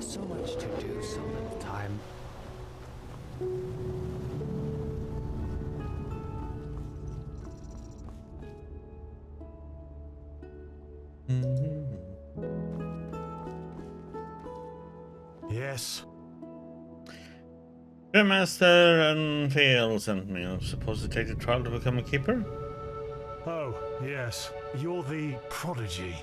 So much to do, so little time. Yes. Grandmaster and Fail sent me. I'm supposed to take the trial to become a keeper? Oh, yes. You're the prodigy.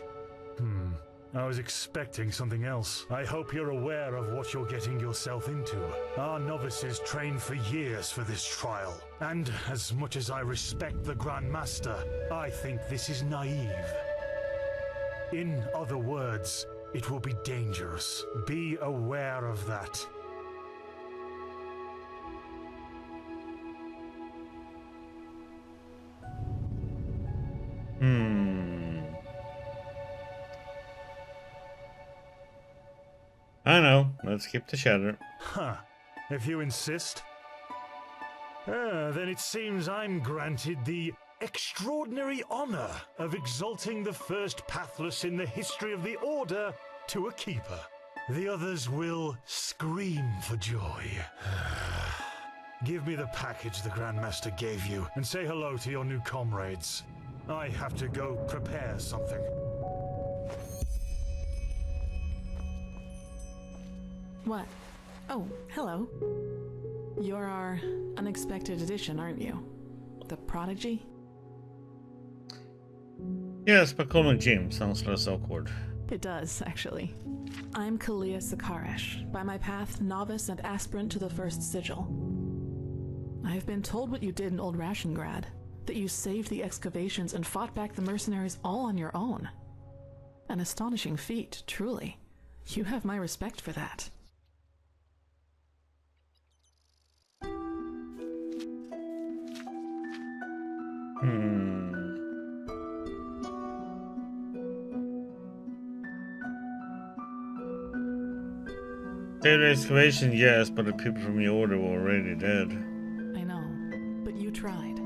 I was expecting something else. I hope you're aware of what you're getting yourself into. Our novices trained for years for this trial. And as much as I respect the Grand Master, I think this is naive. In other words, it will be dangerous. Be aware of that. I know. Let's keep the chatter. Huh. If you insist. Then it seems I'm granted the extraordinary honor of exalting the first pathless in the history of the Order to a keeper. The others will scream for joy. Give me the package the Grandmaster gave you, and say hello to your new comrades. I have to go prepare something. What? Oh, hello. You're our unexpected addition, aren't you? The prodigy? Yes, but call me Jim. Sounds less awkward. It does, actually. I'm Kalia Sakaresh, by my path novice and aspirant to the first sigil. I've been told what you did in Old Rashengrad, that you saved the excavations and fought back the mercenaries all on your own. An astonishing feat, truly. You have my respect for that. Data excavation, yes, but the people from the Order were already dead. I know, but you tried.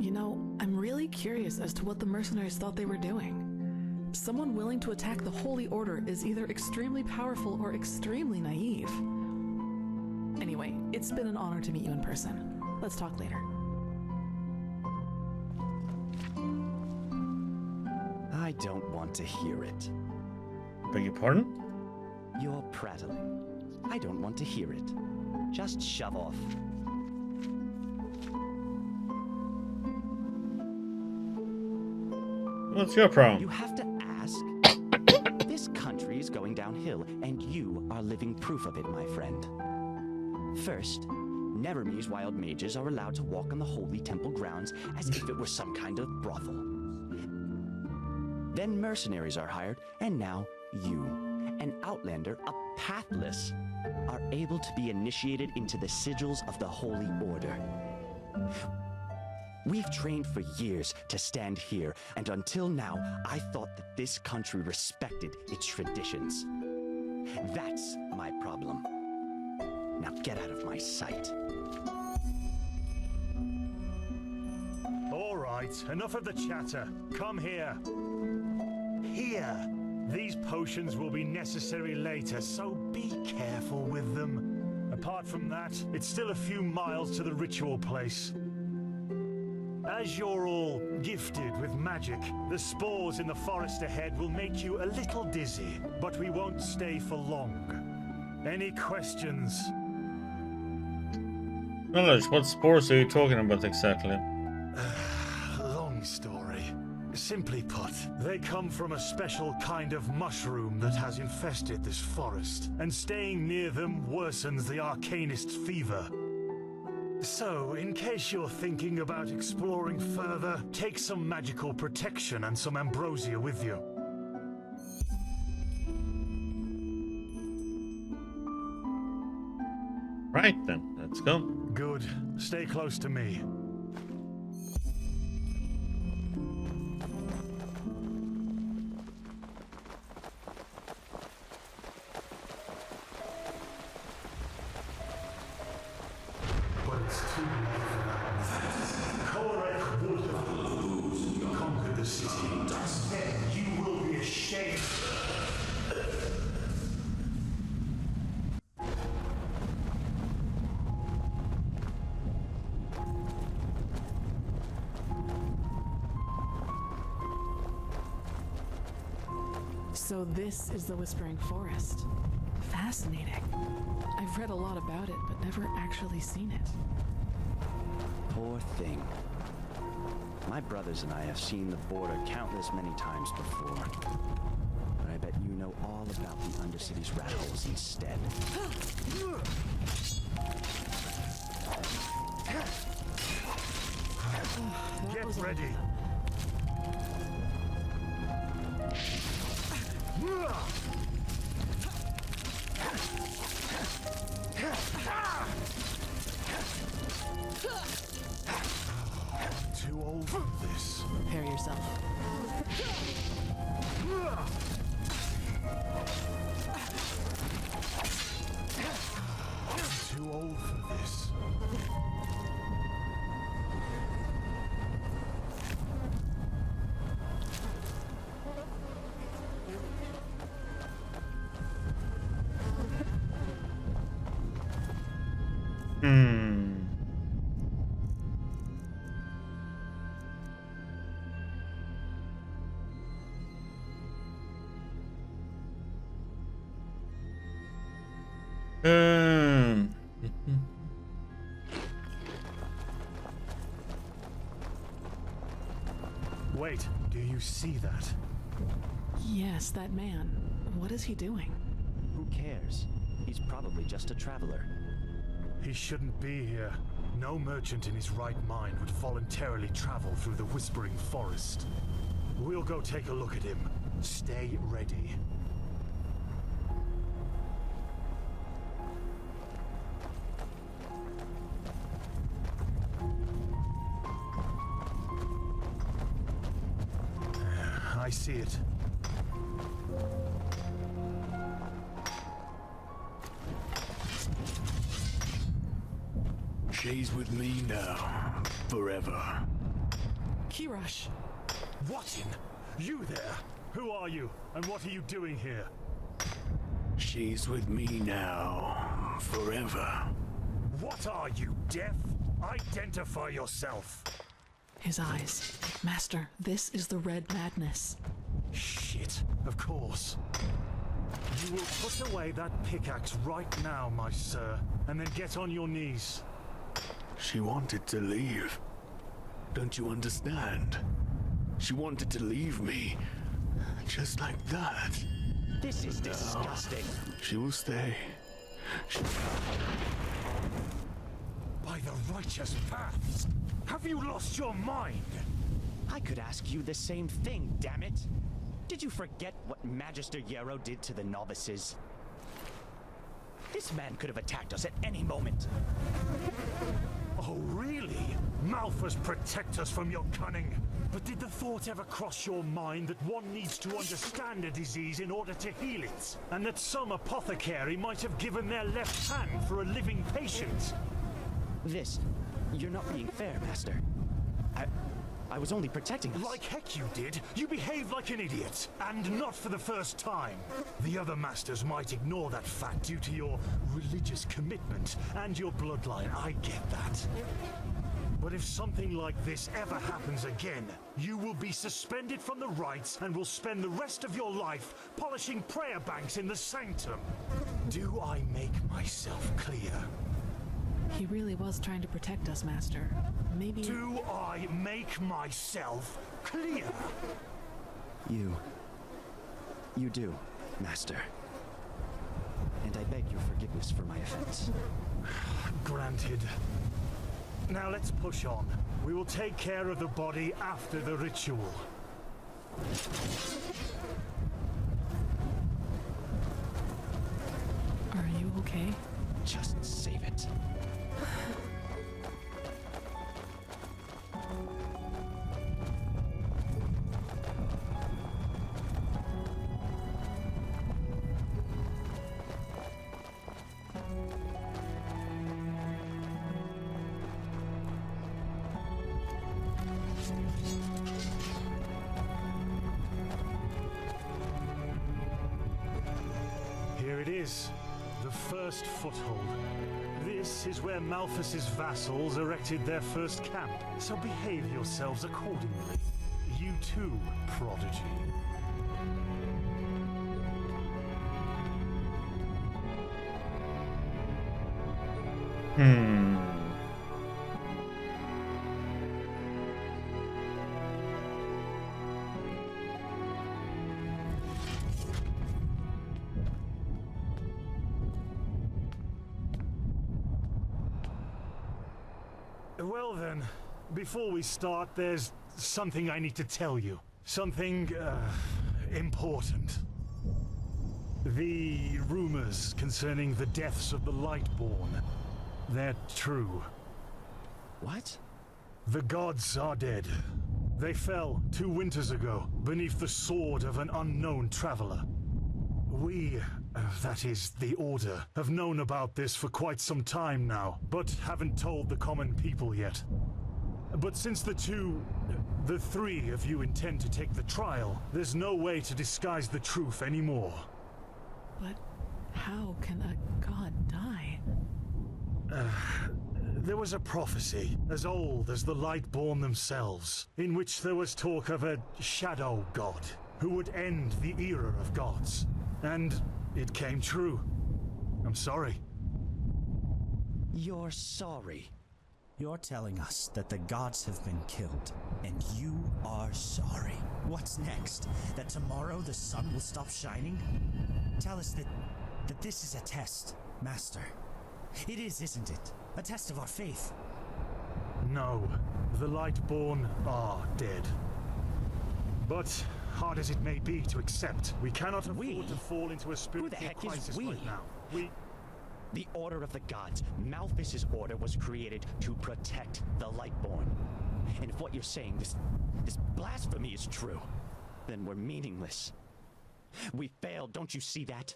You know, I'm really curious as to what the mercenaries thought they were doing. Someone willing to attack the Holy Order is either extremely powerful or extremely naive. Anyway, it's been an honor to meet you in person. Let's talk later. I don't want to hear it. Beg your pardon? You're prattling. I don't want to hear it. Just shove off. What's your problem? You have to ask. This country is going downhill, and you are living proof of it, my friend. First, Nevermere's wild mages are allowed to walk on the holy temple grounds as if it were some kind of brothel. Then mercenaries are hired, and now you, an outlander, a pathless, are able to be initiated into the sigils of the Holy Order. We've trained for years to stand here, and until now, I thought that this country respected its traditions. That's my problem. Now get out of my sight. All right, enough of the chatter. Come here. Here. These potions will be necessary later, so be careful with them. Apart from that, it's still a few miles to the ritual place. As you're all gifted with magic, the spores in the forest ahead will make you a little dizzy, but we won't stay for long. Any questions? Knowledge, what spores are you talking about exactly? Long story. Simply put, they come from a special kind of mushroom that has infested this forest, and staying near them worsens the arcanist's fever. So, in case you're thinking about exploring further, take some magical protection and some ambrosia with you. Right then, let's go. Good. Stay close to me. So this is the Whispering Forest. Fascinating. I've read a lot about it, but never actually seen it. Poor thing. My brothers and I have seen the border countless many times before. But I bet you know all about the Undercity's rat holes instead. Get ready. Too old for this. Prepare yourself. Too old for this. Wait, do you see that? Yes, that man. What is he doing? Who cares? He's probably just a traveler. He shouldn't be here. No merchant in his right mind would voluntarily travel through the Whispering Forest. We'll go take a look at him. Stay ready. I see it. She's with me now, forever. Kirash! What in? You there? Who are you? And what are you doing here? She's with me now, forever. What are you, deaf? Identify yourself. His eyes. Master, this is the Red Madness. Shit, of course. You will put away that pickaxe right now, my sir, and then get on your knees. She wanted to leave. Don't you understand? She wanted to leave me. Just like that. This is disgusting. She will stay. By the righteous path! Have you lost your mind? I could ask you the same thing, damn it. Did you forget what Magister Yarrow did to the novices? This man could have attacked us at any moment. Oh, really? Malphas protect us from your cunning. But did the thought ever cross your mind that one needs to understand a disease in order to heal it? And that some apothecary might have given their left hand for a living patient? You're not being fair, Master. I was only protecting us. Like heck you did. You behaved like an idiot. And not for the first time. The other masters might ignore that fact due to your religious commitment and your bloodline. I get that. But if something like this ever happens again, you will be suspended from the rites and will spend the rest of your life polishing prayer banks in the sanctum. Do I make myself clear? He really was trying to protect us, Master. Maybe... Do I make myself clear? You do, Master. And I beg your forgiveness for my offense. Granted. Now let's push on. We will take care of the body after the ritual. Are you okay? Just save it. Here it is, the first foothold. This is where Malphas's vassals erected their first camp, so behave yourselves accordingly. You too, prodigy. Hmm. Well then, before we start, there's something I need to tell you. Something, important. The rumors concerning the deaths of the Lightborn, they're true. What? The gods are dead. They fell 2 winters ago beneath the sword of an unknown traveler. We, that is, the Order, have known about this for quite some time now, but haven't told the common people yet. But since the 3 of you intend to take the trial, there's no way to disguise the truth anymore. But how can a god die? There was a prophecy, as old as the Lightborn themselves, in which there was talk of a shadow god, who would end the era of gods. And it came true. I'm sorry. You're sorry. You're telling us that the gods have been killed, and you are sorry. What's next? That tomorrow the sun will stop shining? Tell us that this is a test, Master. It is, isn't it? A test of our faith. No, the Lightborn are dead. But, hard as it may be to accept, we cannot afford to fall into a spiritual heck is crisis we? right now. The Order of the Gods, Malthus's order, was created to protect the Lightborn. And if what you're saying, this blasphemy is true, then we're meaningless. We failed, don't you see that?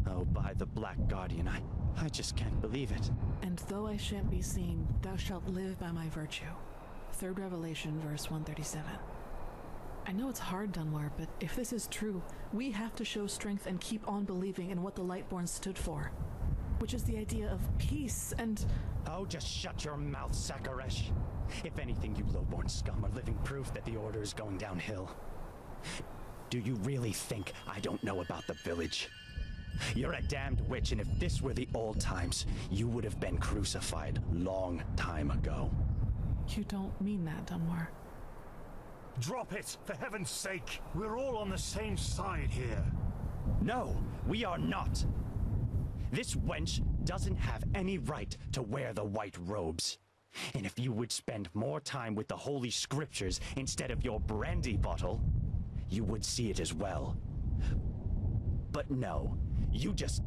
Oh, by the Black Guardian, I just can't believe it. And though I shan't be seen, thou shalt live by my virtue. 3rd Revelation, verse 137. I know it's hard, Dunmore, but if this is true, we have to show strength and keep on believing in what the Lightborn stood for, which is the idea of peace and... Oh, just shut your mouth, Sakaresh. If anything, you lowborn scum are living proof that the Order is going downhill. Do you really think I don't know about the village? You're a damned witch, and if this were the old times, you would have been crucified long time ago. You don't mean that, Dunmore. Drop it, for heaven's sake! We're all on the same side here. No, we are not. This wench doesn't have any right to wear the white robes. And if you would spend more time with the Holy Scriptures instead of your brandy bottle, you would see it as well. But no, you just...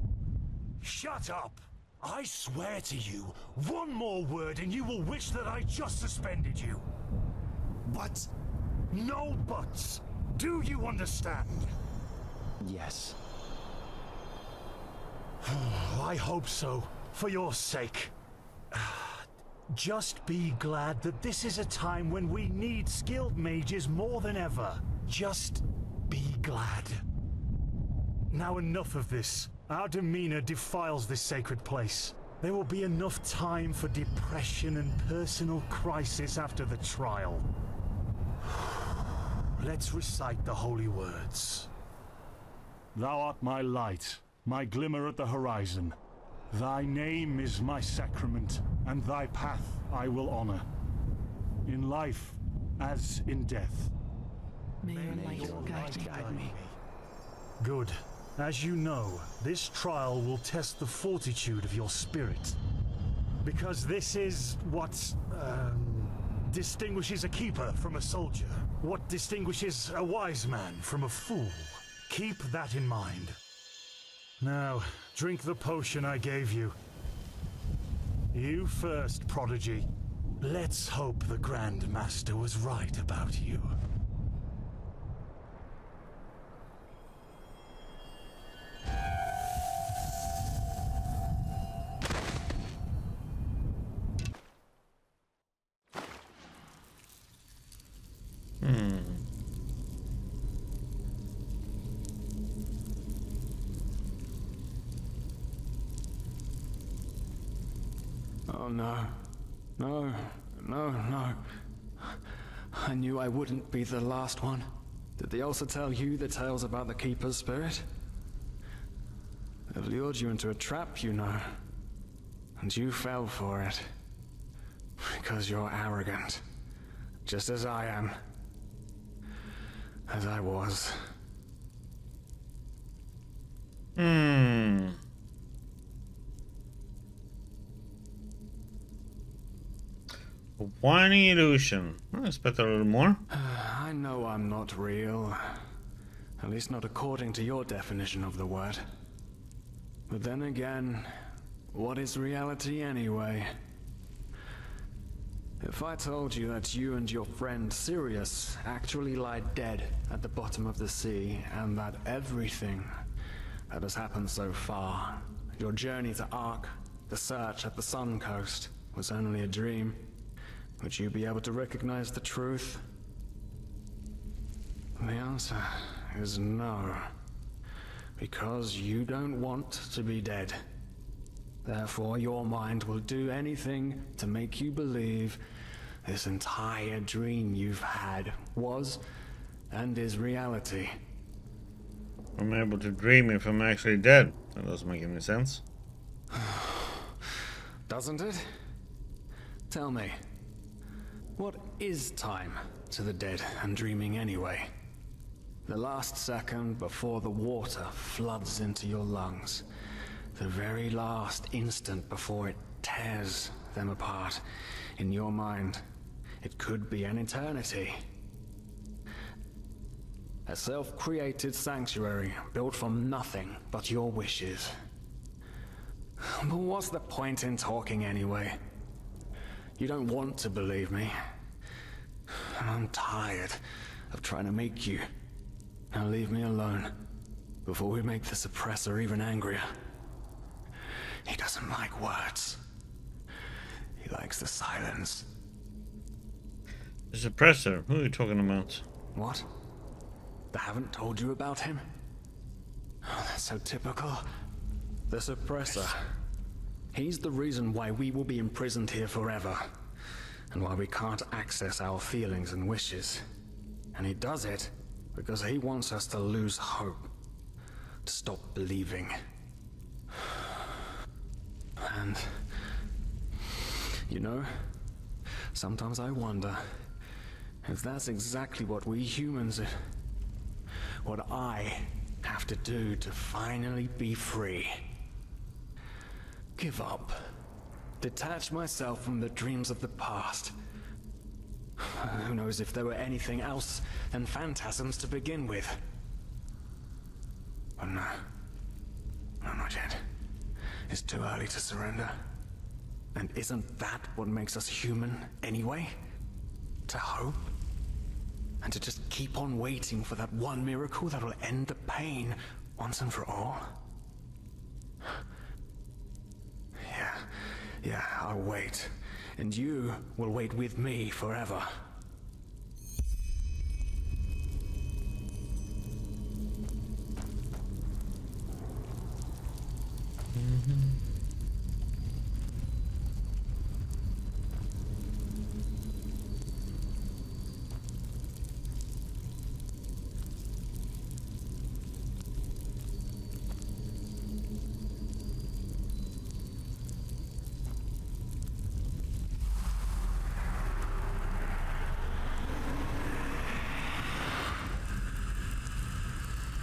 Shut up! I swear to you, one more word and you will wish that I just suspended you. What? No buts! Do you understand? Yes. I hope so, for your sake. Just be glad that this is a time when we need skilled mages more than ever. Just be glad. Now enough of this. Our demeanor defiles this sacred place. There will be enough time for depression and personal crisis after the trial. Let's recite the holy words. Thou art my light, my glimmer at the horizon. Thy name is my sacrament, and thy path I will honor. In life, as in death. May your light guide me. Good. As you know, this trial will test the fortitude of your spirit. Because this is what, distinguishes a keeper from a soldier. What distinguishes a wise man from a fool. Keep that in mind. Now, drink the potion I gave you. You first, Prodigy. Let's hope the Grand Master was right about you. Oh no. No. No, no. I knew I wouldn't be the last one. Did they also tell you the tales about the Keeper's spirit? They've lured you into a trap, you know. And you fell for it. Because you're arrogant. Just as I am. As I was. A whining illusion. I expect a little more. I know I'm not real. At least not according to your definition of the word. But then again, what is reality anyway? If I told you that you and your friend Sirius actually lie dead at the bottom of the sea, and that everything that has happened so far, your journey to Ark, the search at the Sun Coast, was only a dream, would you be able to recognize the truth? The answer is no. Because you don't want to be dead. Therefore, your mind will do anything to make you believe this entire dream you've had was and is reality. I'm able to dream if I'm actually dead. That doesn't make any sense. Doesn't it? Tell me, what is time to the dead and dreaming anyway? The last second before the water floods into your lungs. The very last instant before it tears them apart. In your mind, it could be an eternity. A self-created sanctuary built from nothing but your wishes. But what's the point in talking anyway? You don't want to believe me. And I'm tired of trying to make you. Now leave me alone before we make the suppressor even angrier. He doesn't like words. He likes the silence. The suppressor? Who are you talking about? What? They haven't told you about him? Oh, that's so typical. The suppressor. He's the reason why we will be imprisoned here forever. And why we can't access our feelings and wishes. And he does it because he wants us to lose hope. To stop believing. And... you know, sometimes I wonder if that's exactly what we humans... what I have to do to finally be free. Give up. Detach myself from the dreams of the past. Who knows if there were anything else than phantasms to begin with. But no. No, not yet. It's too early to surrender. And isn't that what makes us human anyway? To hope? And to just keep on waiting for that one miracle that will end the pain once and for all? Yeah, I'll wait. And you will wait with me forever.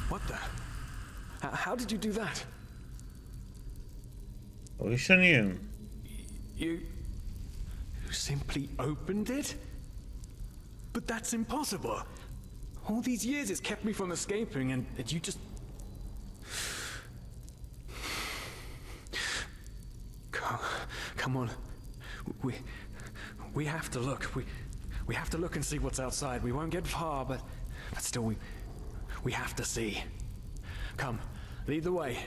What the? How did you do that? Ocean you. You simply opened it? But that's impossible. All these years it's kept me from escaping, and you just... Come on. We have to look. We have to look and see what's outside. We won't get far, but still we have to see. Come, lead the way.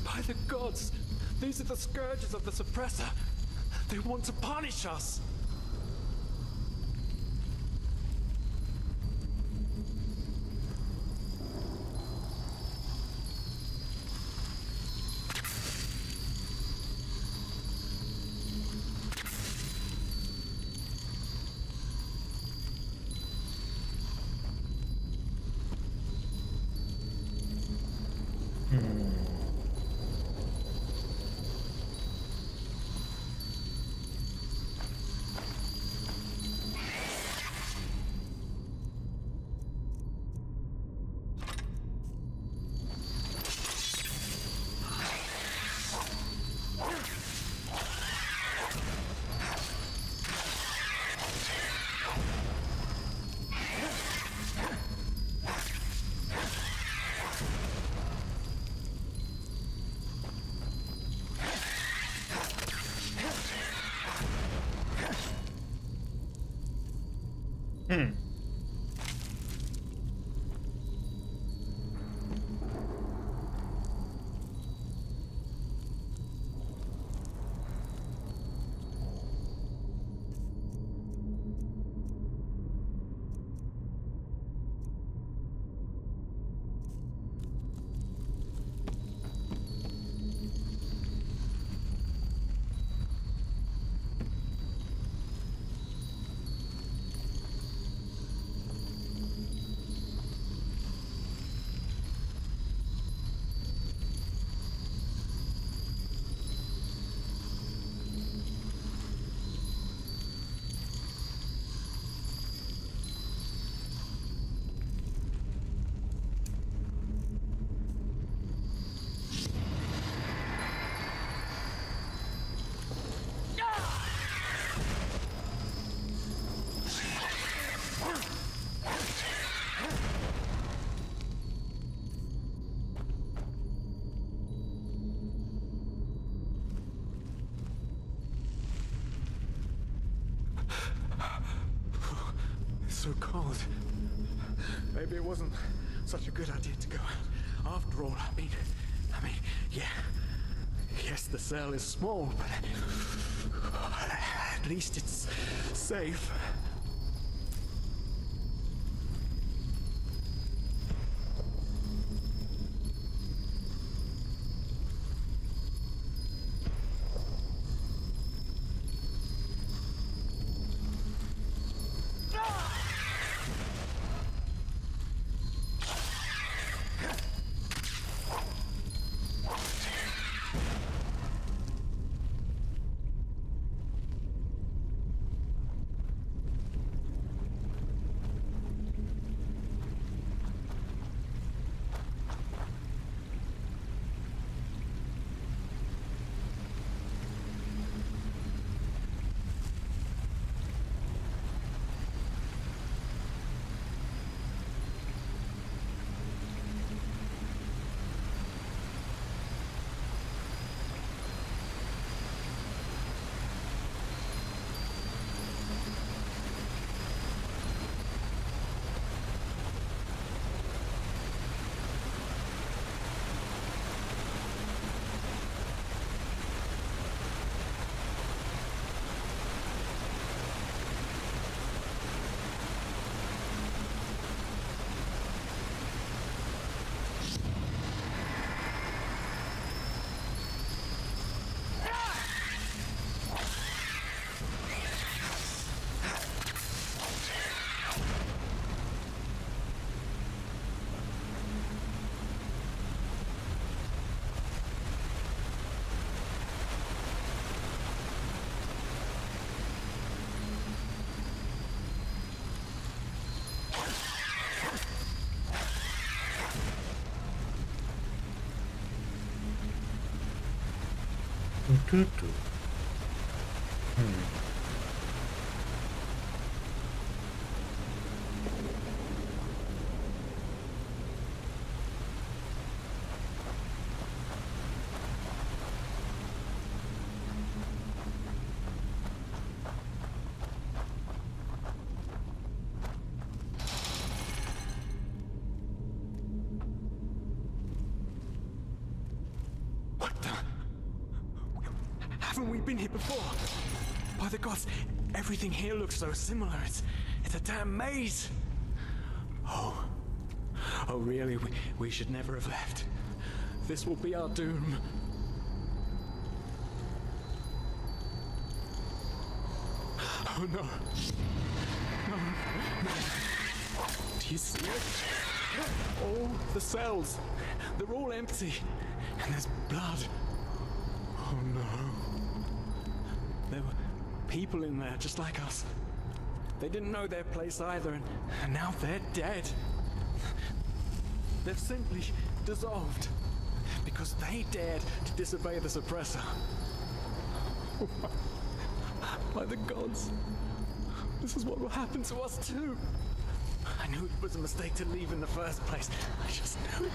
By the gods, these are the scourges of the suppressor. They want to punish us. Maybe it wasn't such a good idea to go out. After all, I mean, yeah. Yes, the cell is small, but at least it's safe. Tutu. What the? Haven't we been here before? By the gods, everything here looks so similar. It's a damn maze. Oh. Oh, really? We should never have left. This will be our doom. Oh, no. No. Do you see it? All the cells. They're all empty. And there's blood. Oh, no. There were people in there just like us. They didn't know their place either, and now they're dead. They've simply dissolved because they dared to disobey the suppressor. By the gods, this is what will happen to us too. I knew it was a mistake to leave in the first place. I just knew it.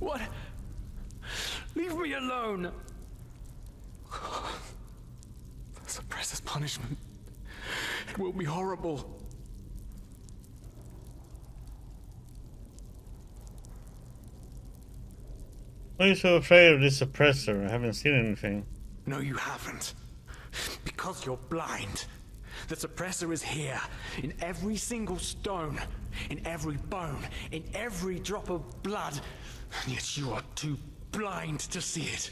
What? Leave me alone! The Suppressor's punishment. It will be horrible. Why are you so afraid of this suppressor? I haven't seen anything. No, you haven't. Because you're blind. The Suppressor is here, in every single stone, in every bone, in every drop of blood, and yet you are too blind to see it.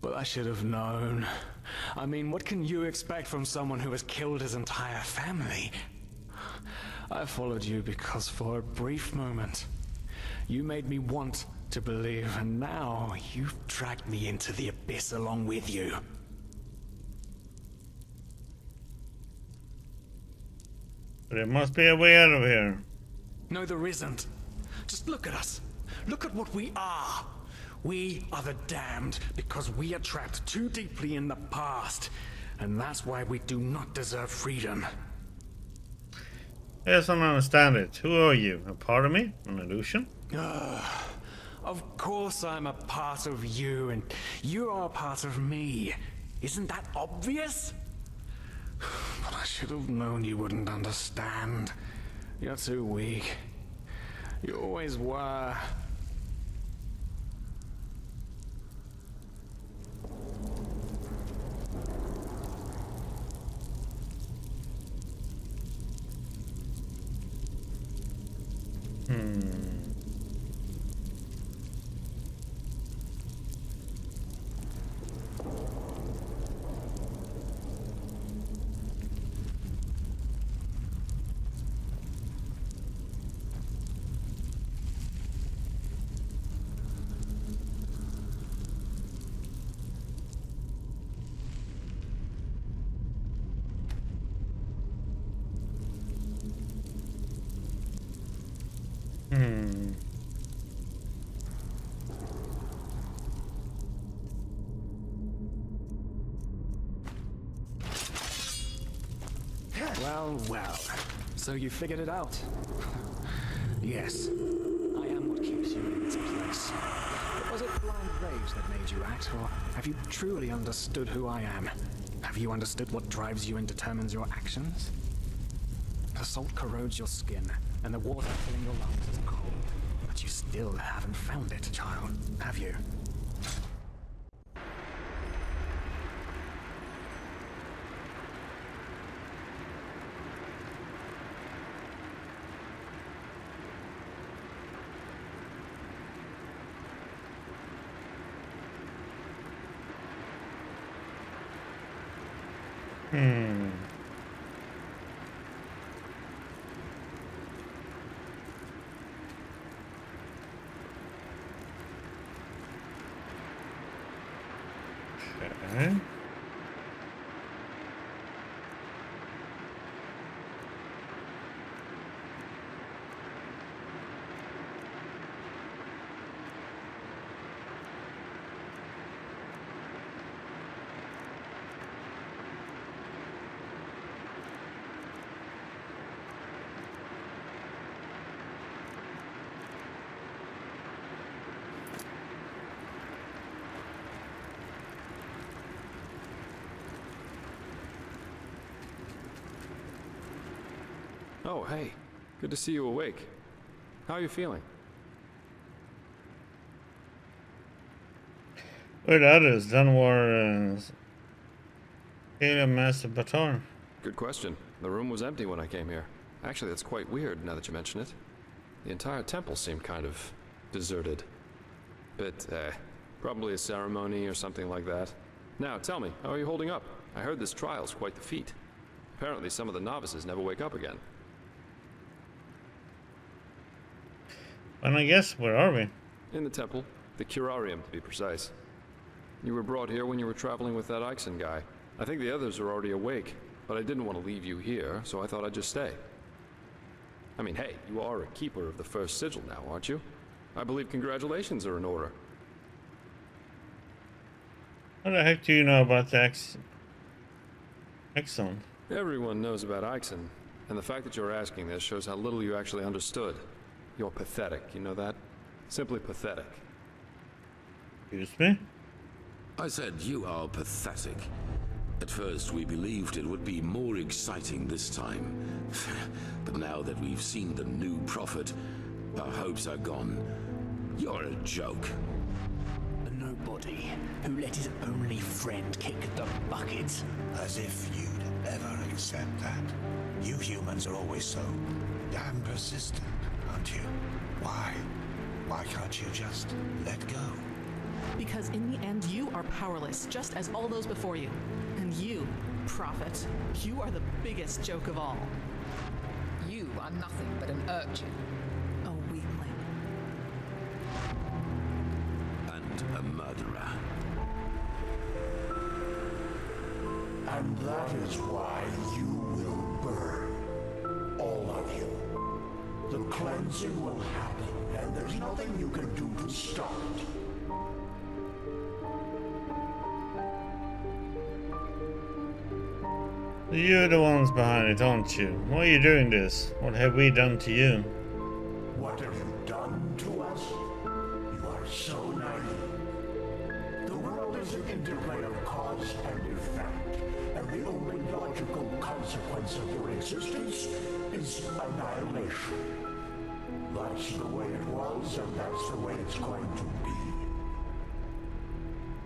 But I should have known. I mean, what can you expect from someone who has killed his entire family? I followed you because for a brief moment, you made me want to believe, and now you've dragged me into the abyss along with you. There must be a way out of here. No, there isn't. Just look at us. Look at what we are. We are the damned because we are trapped too deeply in the past, and that's why we do not deserve freedom. Yes, I don't understand it. Who are you? A part of me? An illusion? Of course I'm a part of you, and you are a part of me. Isn't that obvious? But I should have known you wouldn't understand. You're too weak. You always were. Well, well. So you figured it out? Yes. I am what keeps you in this place. But was it blind rage that made you act, or have you truly understood who I am? Have you understood what drives you and determines your actions? The salt corrodes your skin, and the water filling your lungs is cold. But you still haven't found it, child, have you? Okay. Oh, hey. Good to see you awake. How are you feeling? Where are the others? Dunwar, Master Batar. Good question. The room was empty when I came here. Actually, that's quite weird now that you mention it. The entire temple seemed kind of deserted. But, probably a ceremony or something like that. Now, tell me, how are you holding up? I heard this trial's quite the feat. Apparently some of the novices never wake up again. And I guess, where are we? In the temple. The curarium, to be precise. You were brought here when you were traveling with that Ixon guy. I think the others are already awake, but I didn't want to leave you here, so I thought I'd just stay. I mean, hey, you are a keeper of the first sigil now, aren't you? I believe congratulations are in order. What the heck do you know about the Exxon? Everyone knows about Ixon. And the fact that you're asking this shows how little you actually understood. You're pathetic, you know that? Simply pathetic. Excuse me? I said you are pathetic. At first, we believed it would be more exciting this time. But now that we've seen the new prophet, our hopes are gone. You're a joke. A nobody who let his only friend kick the bucket. As if you'd ever accept that. You humans are always so damn persistent, aren't you? Why? Why can't you just let go? Because in the end, you are powerless, just as all those before you. And you, prophet, you are the biggest joke of all. You are nothing but an urchin. A weakling. And a murderer. And that is why you will burn. All of you. The cleansing will happen, and there's nothing you can do to stop it. You're the ones behind it, aren't you? Why are you doing this? What have we done to you? What have you done to us? You are so naive. The world is an interplay of cause and effect, and the only logical consequence of your existence is annihilation. That's the way it was, and that's the way it's going to be.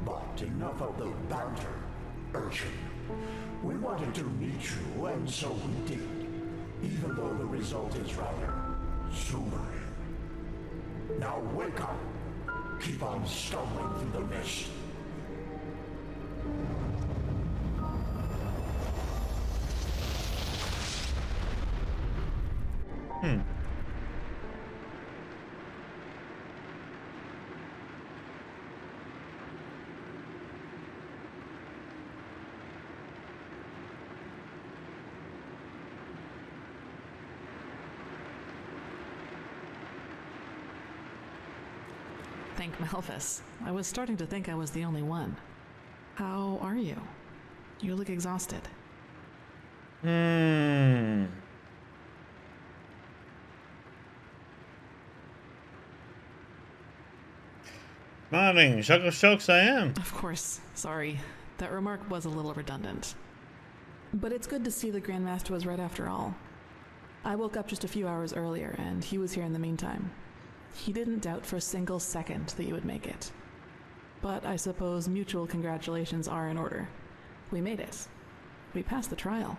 But enough of the banter, urchin. We wanted to meet you, and so we did, even though the result is rather sobering. Now wake up. Keep on stumbling through the mist. Thank Malphus. I was starting to think I was the only one. How are you? You look exhausted. Smiling, shock of shocks I am. Of course. Sorry. That remark was a little redundant. But it's good to see the Grandmaster was right after all. I woke up just a few hours earlier, and he was here in the meantime. He didn't doubt for a single second that you would make it. But I suppose mutual congratulations are in order. We made it. We passed the trial.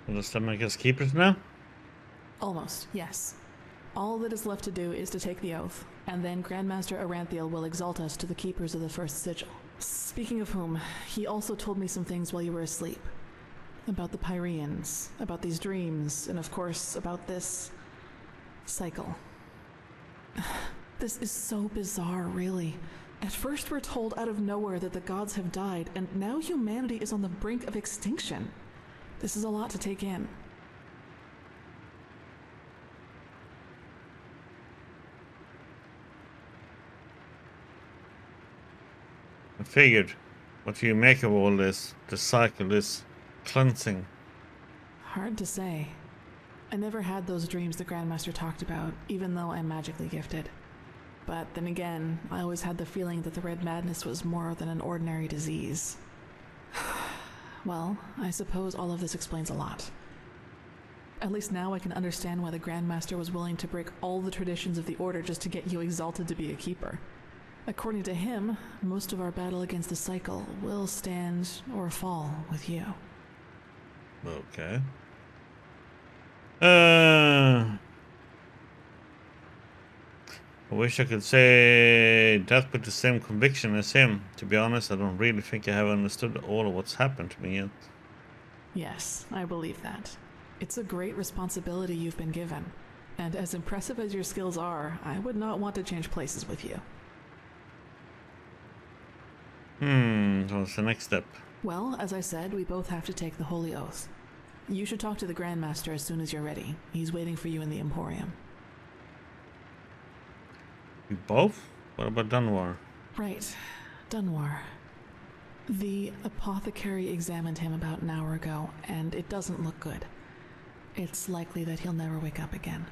Will the stomach make us keepers now? Almost, yes. All that is left to do is to take the oath, and then Grandmaster Aranthiel will exalt us to the keepers of the first sigil. Speaking of whom, he also told me some things while you were asleep. About the Pyreans, about these dreams, and of course, about this cycle. This is so bizarre, really. At first we're told out of nowhere that the gods have died, and now humanity is on the brink of extinction. This is a lot to take in. I figured. What do you make of all this? The cycle, this cleansing? Hard to say. I never had those dreams the Grandmaster talked about, even though I'm magically gifted. But then again, I always had the feeling that the Red Madness was more than an ordinary disease. Well, I suppose all of this explains a lot. At least now I can understand why the Grandmaster was willing to break all the traditions of the Order just to get you exalted to be a keeper. According to him, most of our battle against the cycle will stand or fall with you. Okay. I wish I could say that with the same conviction as him. To be honest, I don't really think I have understood all of what's happened to me yet. Yes, I believe that. It's a great responsibility you've been given, and as impressive as your skills are, I would not want to change places with you. What's the next step? Well, as I said, we both have to take the Holy Oath. You should talk to the Grandmaster as soon as you're ready. He's waiting for you in the Emporium. We both? What about Dunwar? Right. Dunwar. The apothecary examined him about an hour ago, and it doesn't look good. It's likely that he'll never wake up again.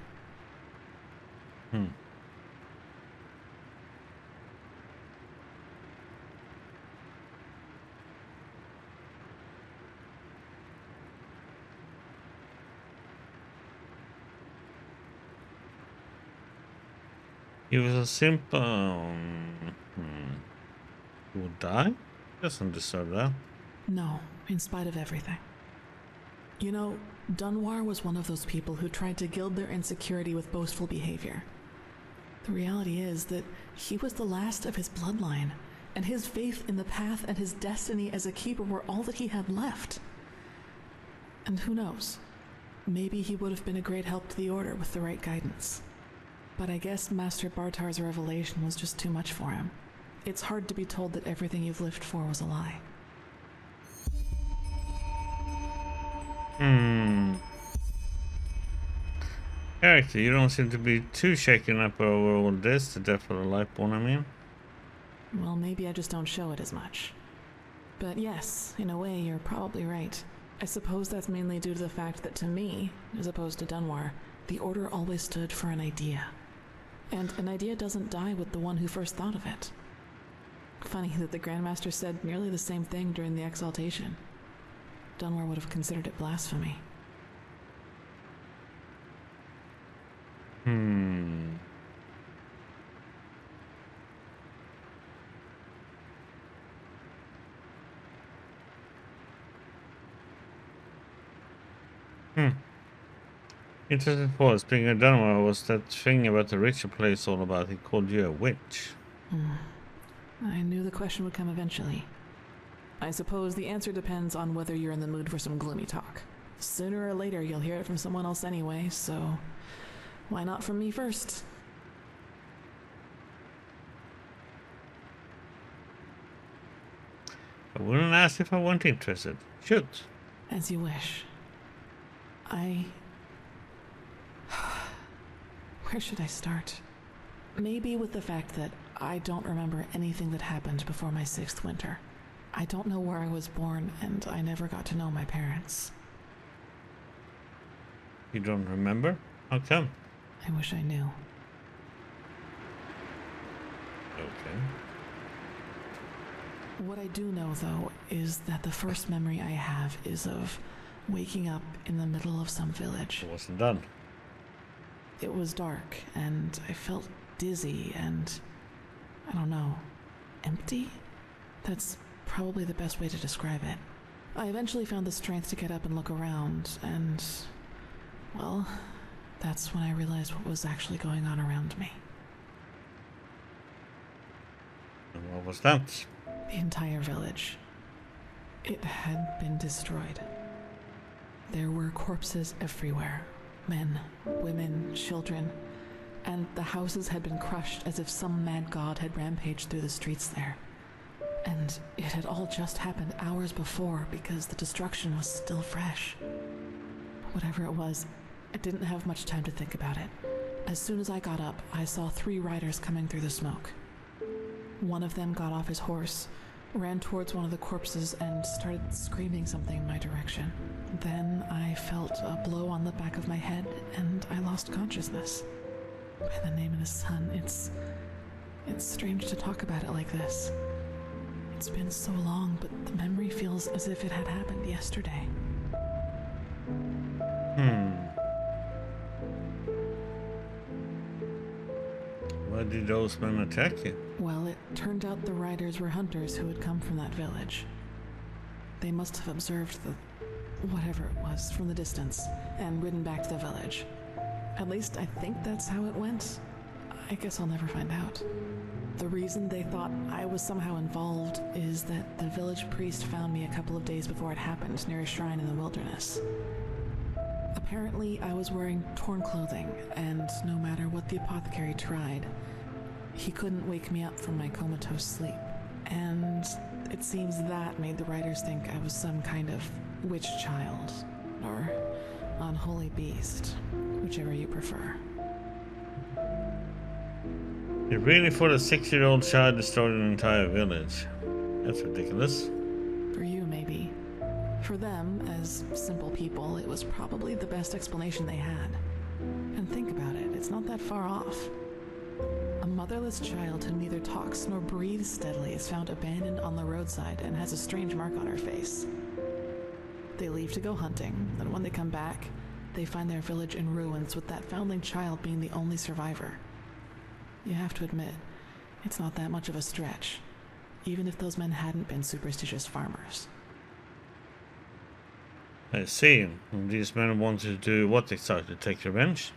He was a simple... He would die? Doesn't deserve that. No, in spite of everything. You know, Dunwar was one of those people who tried to gild their insecurity with boastful behavior. The reality is that he was the last of his bloodline, and his faith in the path and his destiny as a keeper were all that he had left. And who knows? Maybe he would have been a great help to the Order with the right guidance. But I guess Master Bartar's revelation was just too much for him. It's hard to be told that everything you've lived for was a lie. Character, you don't seem to be too shaken up over all this, the death of the Lightborn, I mean. Well, maybe I just don't show it as much. But yes, in a way, you're probably right. I suppose that's mainly due to the fact that to me, as opposed to Dunwar, the Order always stood for an idea. And an idea doesn't die with the one who first thought of it. Funny that the Grandmaster said nearly the same thing during the exaltation. Dunwar would have considered it blasphemy. Interesting pause. Speaking of Dunwar, was that thing about the ritual place all about? He called you a witch. I knew the question would come eventually. I suppose the answer depends on whether you're in the mood for some gloomy talk. Sooner or later, you'll hear it from someone else anyway, so why not from me first? I wouldn't ask if I weren't interested. Shoot. As you wish. Where should I start? Maybe with the fact that I don't remember anything that happened before my 6th winter. I don't know where I was born, and I never got to know my parents. You don't remember? How come? I wish I knew. Okay. What I do know, though, is that the first memory I have is of waking up in the middle of some village. It wasn't done. It was dark, and I felt dizzy and, I don't know, empty? That's probably the best way to describe it. I eventually found the strength to get up and look around, and, well, that's when I realized what was actually going on around me. And what was that? The entire village. It had been destroyed. There were corpses everywhere. Men, women, children, and the houses had been crushed as if some mad god had rampaged through the streets there. And it had all just happened hours before because the destruction was still fresh. Whatever it was, I didn't have much time to think about it. As soon as I got up, I saw 3 riders coming through the smoke. One of them got off his horse, ran towards one of the corpses, and started screaming something in my direction. Then I felt a blow on the back of my head, and I lost consciousness. By the name of his son, it's strange to talk about it like this. It's been so long, but the memory feels as if it had happened yesterday. Why did those men attack you? Well, it turned out the riders were hunters who had come from that village. They must have observed the whatever it was from the distance and ridden back to the village. At least I think that's how it went. I guess I'll never find out. The reason they thought I was somehow involved is that the village priest found me a couple of days before it happened near a shrine in the wilderness. Apparently, I was wearing torn clothing, and no matter what the apothecary tried, he couldn't wake me up from my comatose sleep. And it seems that made the writers think I was some kind of witch child, or unholy beast, whichever you prefer. You really thought a 6-year-old child destroyed an entire village? That's ridiculous. For you, maybe. For them, as simple people, it was probably the best explanation they had. And think about it, it's not that far off. A motherless child who neither talks nor breathes steadily is found abandoned on the roadside and has a strange mark on her face. They leave to go hunting, and when they come back, they find their village in ruins with that foundling child being the only survivor. You have to admit, it's not that much of a stretch, even if those men hadn't been superstitious farmers. I see. And these men wanted to do what exactly? Take revenge?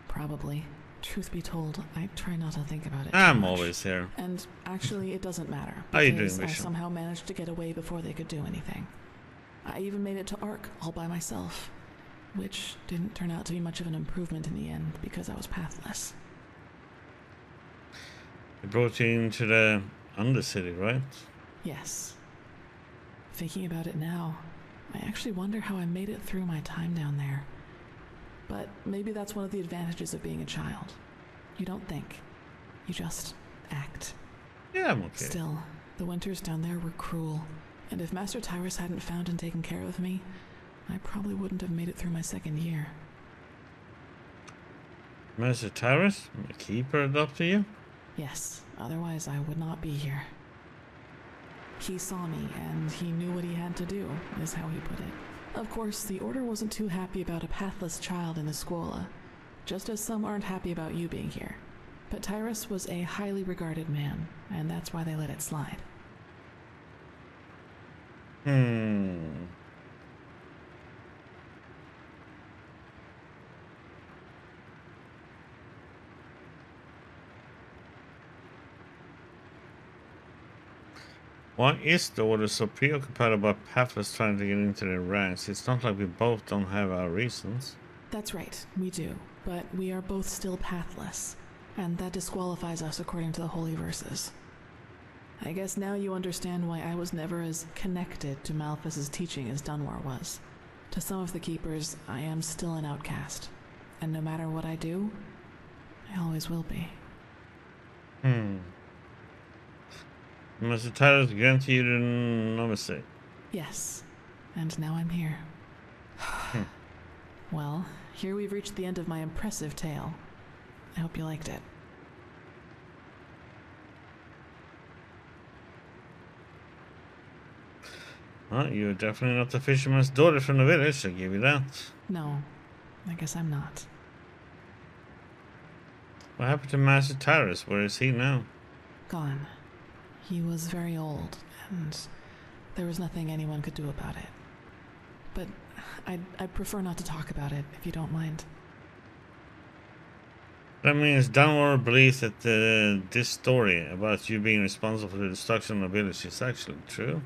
Probably. Truth be told, I try not to think about it. I'm too much. always here. And actually, it doesn't matter. How you doing, Because I Bishop? somehow managed to get away before they could do anything. I even made it to Ark all by myself, which didn't turn out to be much of an improvement in the end because I was pathless. They brought you into the Undercity, right? Yes. Thinking about it now, I actually wonder how I made it through my time down there. But maybe that's one of the advantages of being a child. You don't think. You just act. Yeah, I'm okay. Still, the winters down there were cruel. And if Master Tyrus hadn't found and taken care of me, I probably wouldn't have made it through my second year. Master Tyrus, the keeper, adopted you? Yes, otherwise I would not be here. He saw me, and he knew what he had to do, is how he put it. Of course, the Order wasn't too happy about a pathless child in the Scuola, just as some aren't happy about you being here. But Tyrus was a highly regarded man, and that's why they let it slide. Why is the Order so preoccupied about pathless trying to get into their ranks? It's not like we both don't have our reasons. That's right, we do, but we are both still pathless, and that disqualifies us according to the Holy Verses. I guess now you understand why I was never as connected to Malphas's teaching as Dunwar was. To some of the Keepers, I am still an outcast, and no matter what I do, I always will be. Master Tyrus granted you the novice. Yes, and now I'm here. Well, here we've reached the end of my impressive tale. I hope you liked it. Well, you're definitely not the fisherman's daughter from the village, I'll give you that. No, I guess I'm not. What happened to Master Tyrus? Where is he now? Gone. He was very old, and there was nothing anyone could do about it. But I'd prefer not to talk about it, if you don't mind. That means Dunwar believes that this story about you being responsible for the destruction of the village is actually true.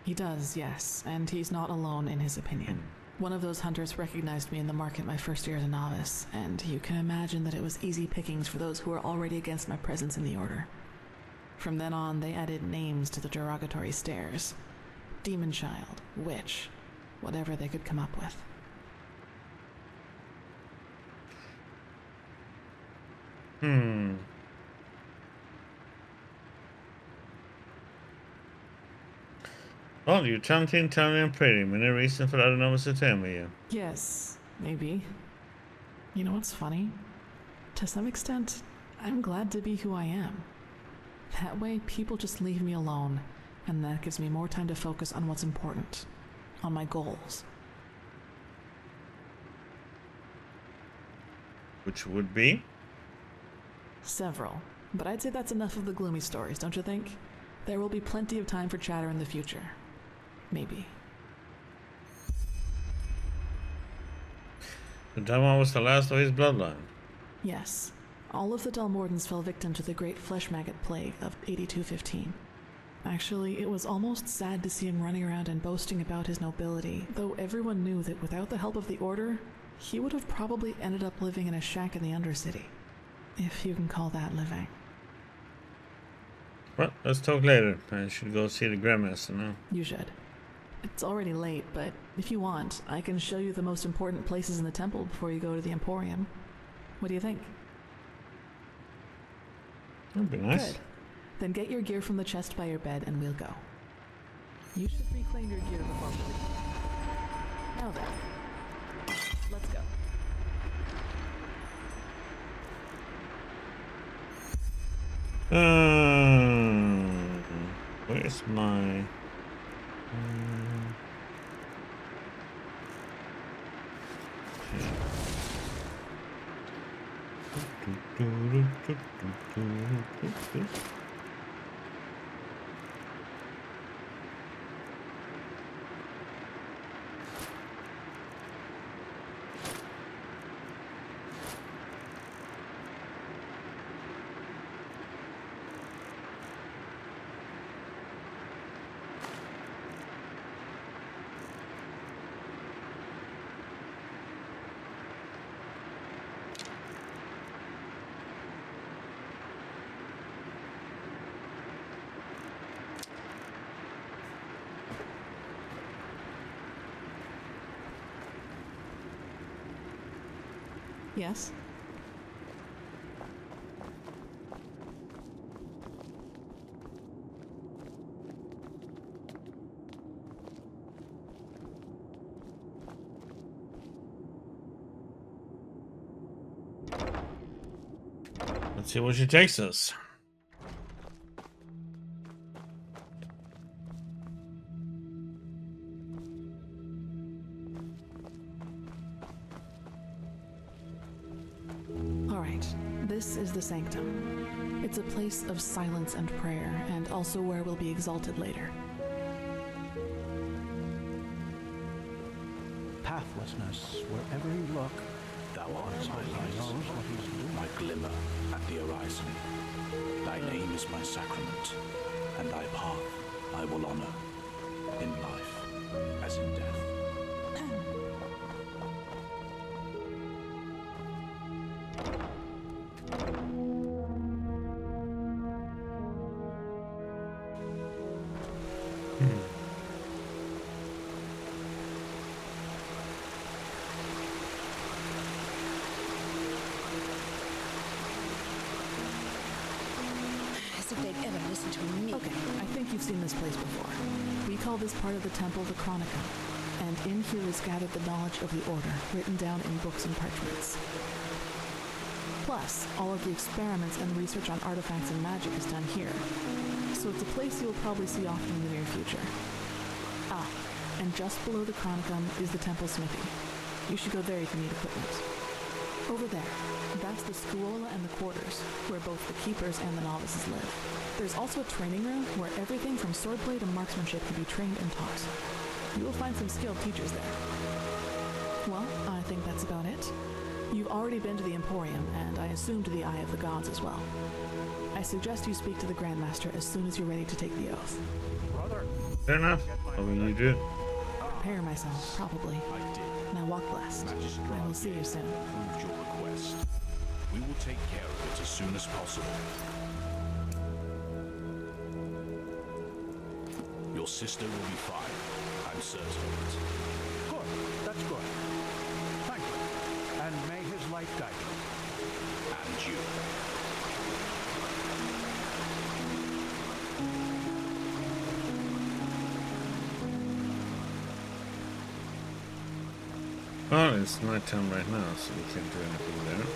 He does, yes, and he's not alone in his opinion. One of those hunters recognized me in the market my first year as a novice, and you can imagine that it was easy pickings for those who were already against my presence in the Order. From then on, they added names to the derogatory stares. Demon Child, Witch, whatever they could come up with. Well, you're talented, talented, and pretty. Many reasons for other novices to tell me you. Yes, maybe. You know what's funny? To some extent, I'm glad to be who I am. That way, people just leave me alone, and that gives me more time to focus on what's important, on my goals. Which would be? Several, but I'd say that's enough of the gloomy stories, don't you think? There will be plenty of time for chatter in the future. Maybe. The Dunwar was the last of his bloodline. Yes. All of the Dalmordans fell victim to the great flesh maggot plague of 8215. Actually, it was almost sad to see him running around and boasting about his nobility, though everyone knew that without the help of the Order, he would have probably ended up living in a shack in the Undercity. If you can call that living. Well, let's talk later. I should go see the Grandmaster now. You should. It's already late, but if you want, I can show you the most important places in the temple before you go to the Emporium. What do you think? That'd be nice. Good. Then get your gear from the chest by your bed and we'll go. You should reclaim your gear before we leave. Now then, let's go. Where's my... Yes? Let's see where she takes us. This is the sanctum. It's a place of silence and prayer, and also where we'll be exalted later. Pathlessness, wherever you look, Thou art my light, my glimmer at the horizon. Thy name is my sacrament, and thy path I will honor, in life as in death. As if they'd ever listen to me. Okay, I think you've seen this place before. We call this part of the temple the Chronica, and in here is gathered the knowledge of the Order, written down in books and parchments. Plus, all of the experiments and research on artifacts and magic is done here. So it's a place you'll probably see often in the near future. Ah, and just below the Chronicum is the temple smithy. You should go there if you need equipment. Over there, that's the Scuola and the quarters, where both the keepers and the novices live. There's also a training room where everything from swordplay to marksmanship can be trained and taught. You will find some skilled teachers there. Well, I think that's about it. You've already been to the Emporium, and I assume to the Eye of the Gods as well. I suggest you speak to the Grandmaster as soon as you're ready to take the oath. Brother, Fair enough. What will you do? Prepare myself, probably. I did. Now walk blessed. I will see you soon. Approved your request. We will take care of it as soon as possible. Your sister will be fine. I'm certain of it. good. That's good. Thank you. And may his light guide you. And you. Well, it's nighttime right now, so we can't do anything there.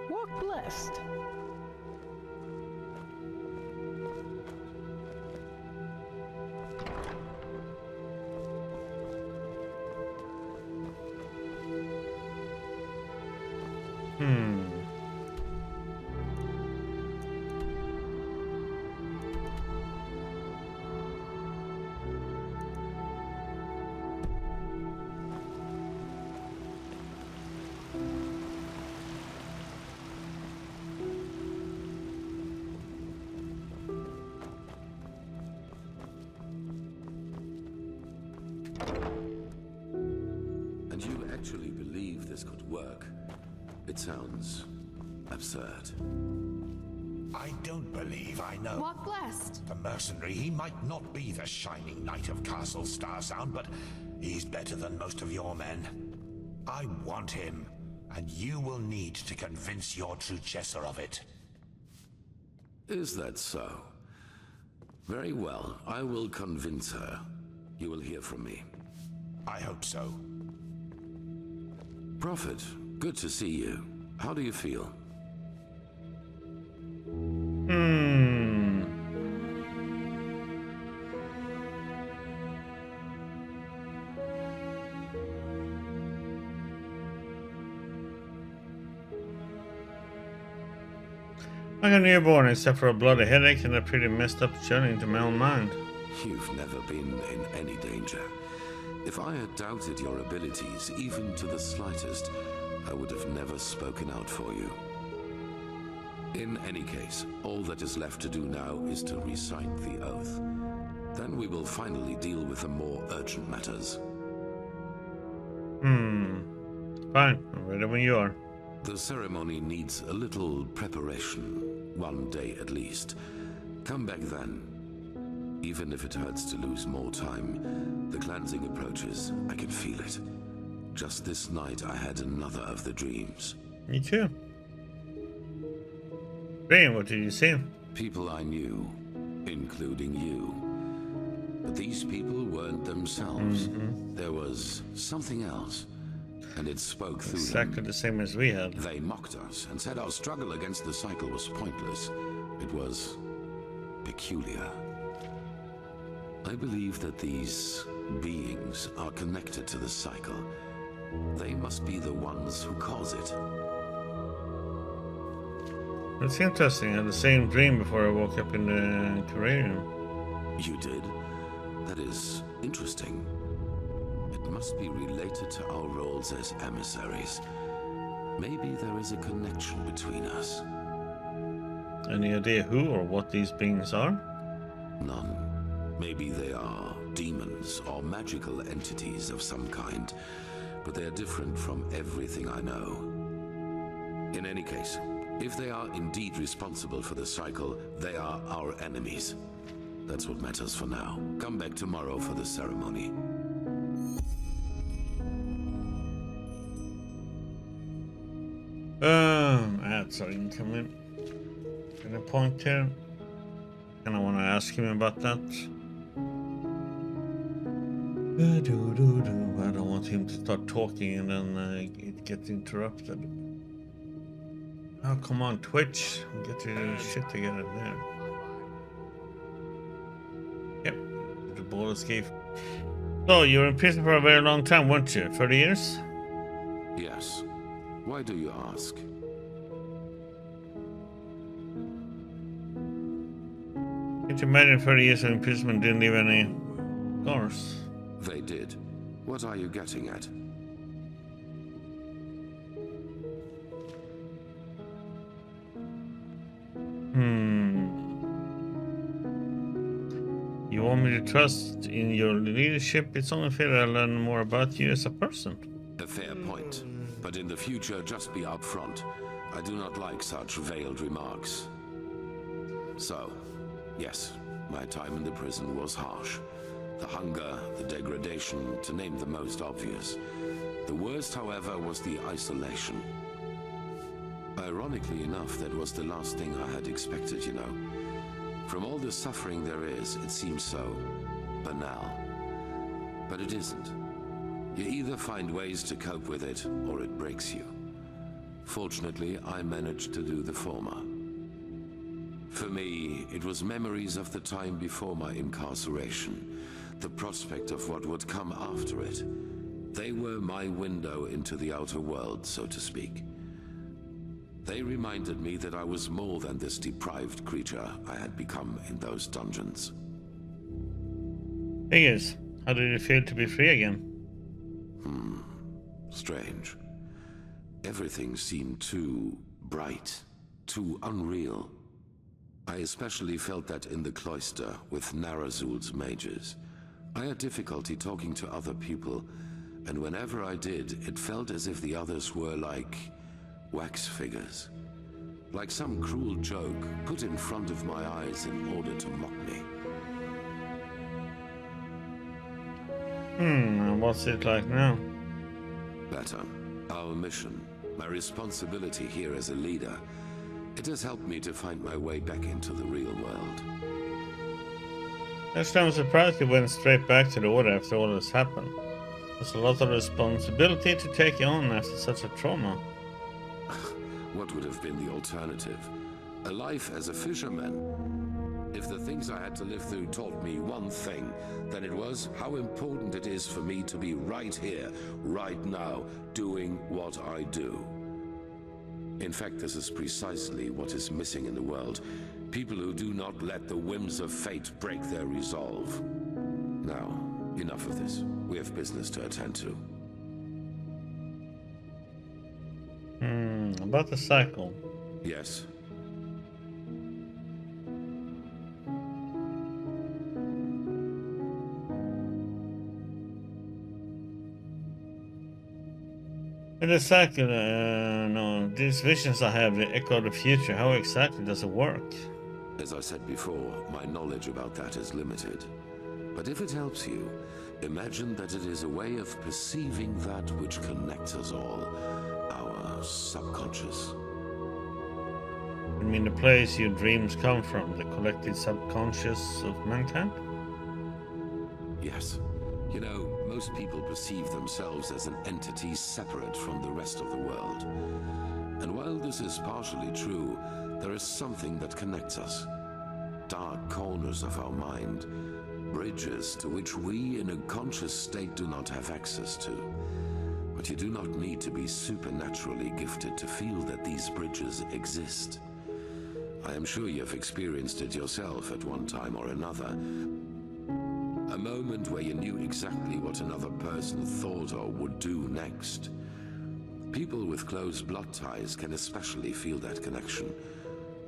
Walk blessed. And you actually believe this could work? It sounds absurd. I don't believe I know. What blessed? The mercenary, he might not be the shining knight of Castle Starsound, but he's better than most of your men. I want him, and you will need to convince your successor of it. Is that so? Very well, I will convince her. You will hear from me. I hope so. Prophet, good to see you. How do you feel? Like a newborn, except for a bloody headache and a pretty messed up journey into my own mind. You've never been in any danger. If I had doubted your abilities, even to the slightest, I would have never spoken out for you. In any case, all that is left to do now is to recite the oath. Then we will finally deal with the more urgent matters. Fine, I'm ready when you are. The ceremony needs a little preparation. 1 day at least. Come back then. Even if it hurts to lose more time, the cleansing approaches. I can feel it. Just this night I had another of the dreams. Me too. Dream, what did you see? People I knew, including you. But these people weren't themselves. There was something else. And it spoke through them. Exactly the same as we had. They mocked us and said our struggle against the cycle was pointless. It was peculiar. I believe that these beings are connected to the cycle. They must be the ones who cause it. That's interesting. I had the same dream before I woke up in the terrarium. You did? That is interesting. It must be related to our roles as emissaries. Maybe there is a connection between us. Any idea who or what these beings are? None. Maybe they are demons or magical entities of some kind, but they are different from everything I know. In any case, if they are indeed responsible for the cycle, they are our enemies. That's what matters for now. Come back tomorrow for the ceremony. Ads are incoming. Any point here? And I want to ask him about that. I don't want him to start talking and then it gets interrupted. Oh, come on, Twitch. Get your shit together there. Yep, the ball escape. So, you were in prison for a very long time, weren't you? 30 years? Yes. Why do you ask? Can't you imagine 30 years of imprisonment didn't leave any scars? They did. What are you getting at? You want me to trust in your leadership? It's only fair I learn more about you as a person. A fair point. But in the future, just be upfront. I do not like such veiled remarks. So, yes, my time in the prison was harsh. The hunger, the degradation, to name the most obvious. The worst, however, was the isolation. Ironically enough, that was the last thing I had expected, you know. From all the suffering there is, it seems so banal. But it isn't. You either find ways to cope with it, or it breaks you. Fortunately, I managed to do the former. For me, it was memories of the time before my incarceration, the prospect of what would come after it. They were my window into the outer world, so to speak. They reminded me that I was more than this deprived creature I had become in those dungeons. Thing is, how did it feel to be free again? Strange. Everything seemed too bright, too unreal. I especially felt that in the cloister with Narazul's mages. I had difficulty talking to other people, and whenever I did, it felt as if the others were like wax figures. like some cruel joke put in front of my eyes in order to mock me. And what's it like now? Better. Our mission, my responsibility here as a leader, it has helped me to find my way back into the real world. Actually, I'm surprised you went straight back to the Order after all this happened. There's a lot of responsibility to take on after such a trauma. What would have been the alternative? A life as a fisherman? If the things I had to live through taught me one thing, then it was how important it is for me to be right here, right now, doing what I do. In fact, this is precisely what is missing in the world. People who do not let the whims of fate break their resolve. Now, enough of this. We have business to attend to. About the cycle. Yes. In the cycle, no, these visions I have, the echo of the future, how exactly does it work? As I said before, my knowledge about that is limited. But if it helps you, imagine that it is a way of perceiving that which connects us all, our subconscious. You mean the place your dreams come from, the collective subconscious of mankind? Yes. You know, most people perceive themselves as an entity separate from the rest of the world. And while this is partially true, there is something that connects us. Dark corners of our mind, bridges to which we in a conscious state do not have access to. But you do not need to be supernaturally gifted to feel that these bridges exist. I am sure you have experienced it yourself at one time or another. A moment where you knew exactly what another person thought or would do next. People with close blood ties can especially feel that connection.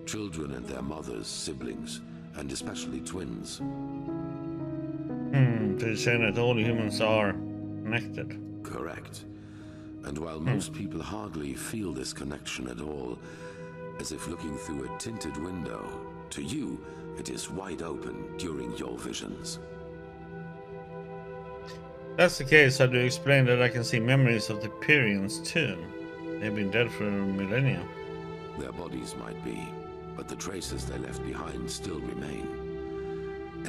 Children and their mothers, siblings, and especially twins. So you're saying that all humans are connected? Correct. And while most people hardly feel this connection at all, as if looking through a tinted window, to you, it is wide open during your visions. That's the case, how do you explain that I can see memories of the Pyrians too? They've been dead for millennia. Their bodies might be, but the traces they left behind still remain.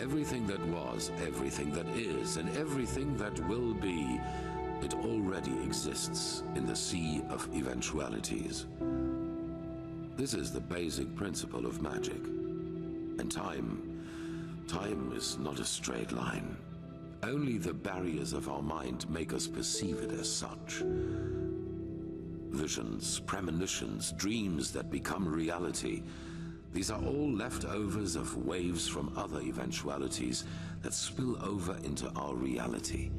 Everything that was, everything that is, and everything that will be, it already exists in the sea of eventualities. This is the basic principle of magic. And time is not a straight line. Only the barriers of our mind make us perceive it as such. Visions, premonitions, dreams that become reality. These are all leftovers of waves from other eventualities that spill over into our reality.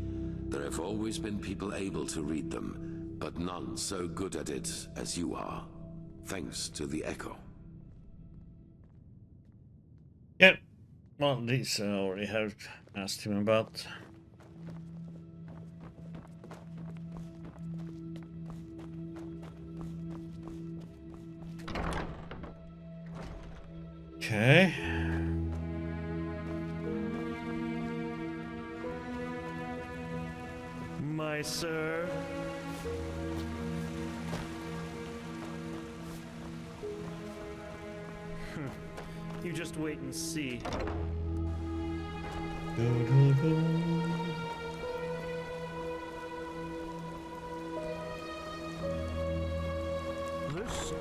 There have always been people able to read them, but none so good at it as you are, thanks to the Echo. Yep. Well, these I already have asked him about. Okay. My sir. You just wait and see. This?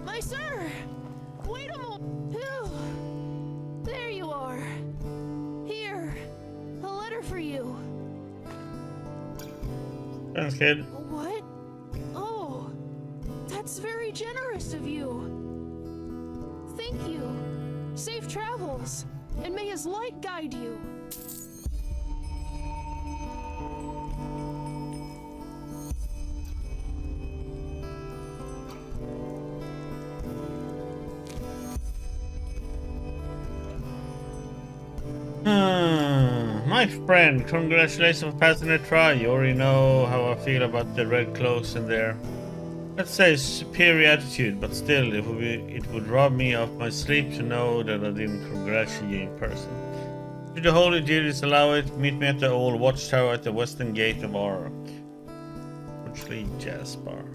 My sir! Wait a moment! you. Thanks, kid. What? Oh, that's very generous of you. Thank you. Safe travels, and may his light guide you. My friend, congratulations for passing the trial. You already know how I feel about the red clothes in there. Let's say superior attitude, but still, it would rob me of my sleep to know that I didn't congratulate you in person. Should the holy duties allow it, meet me at the old watchtower at the western gate of Ark. Which Jazz Bar.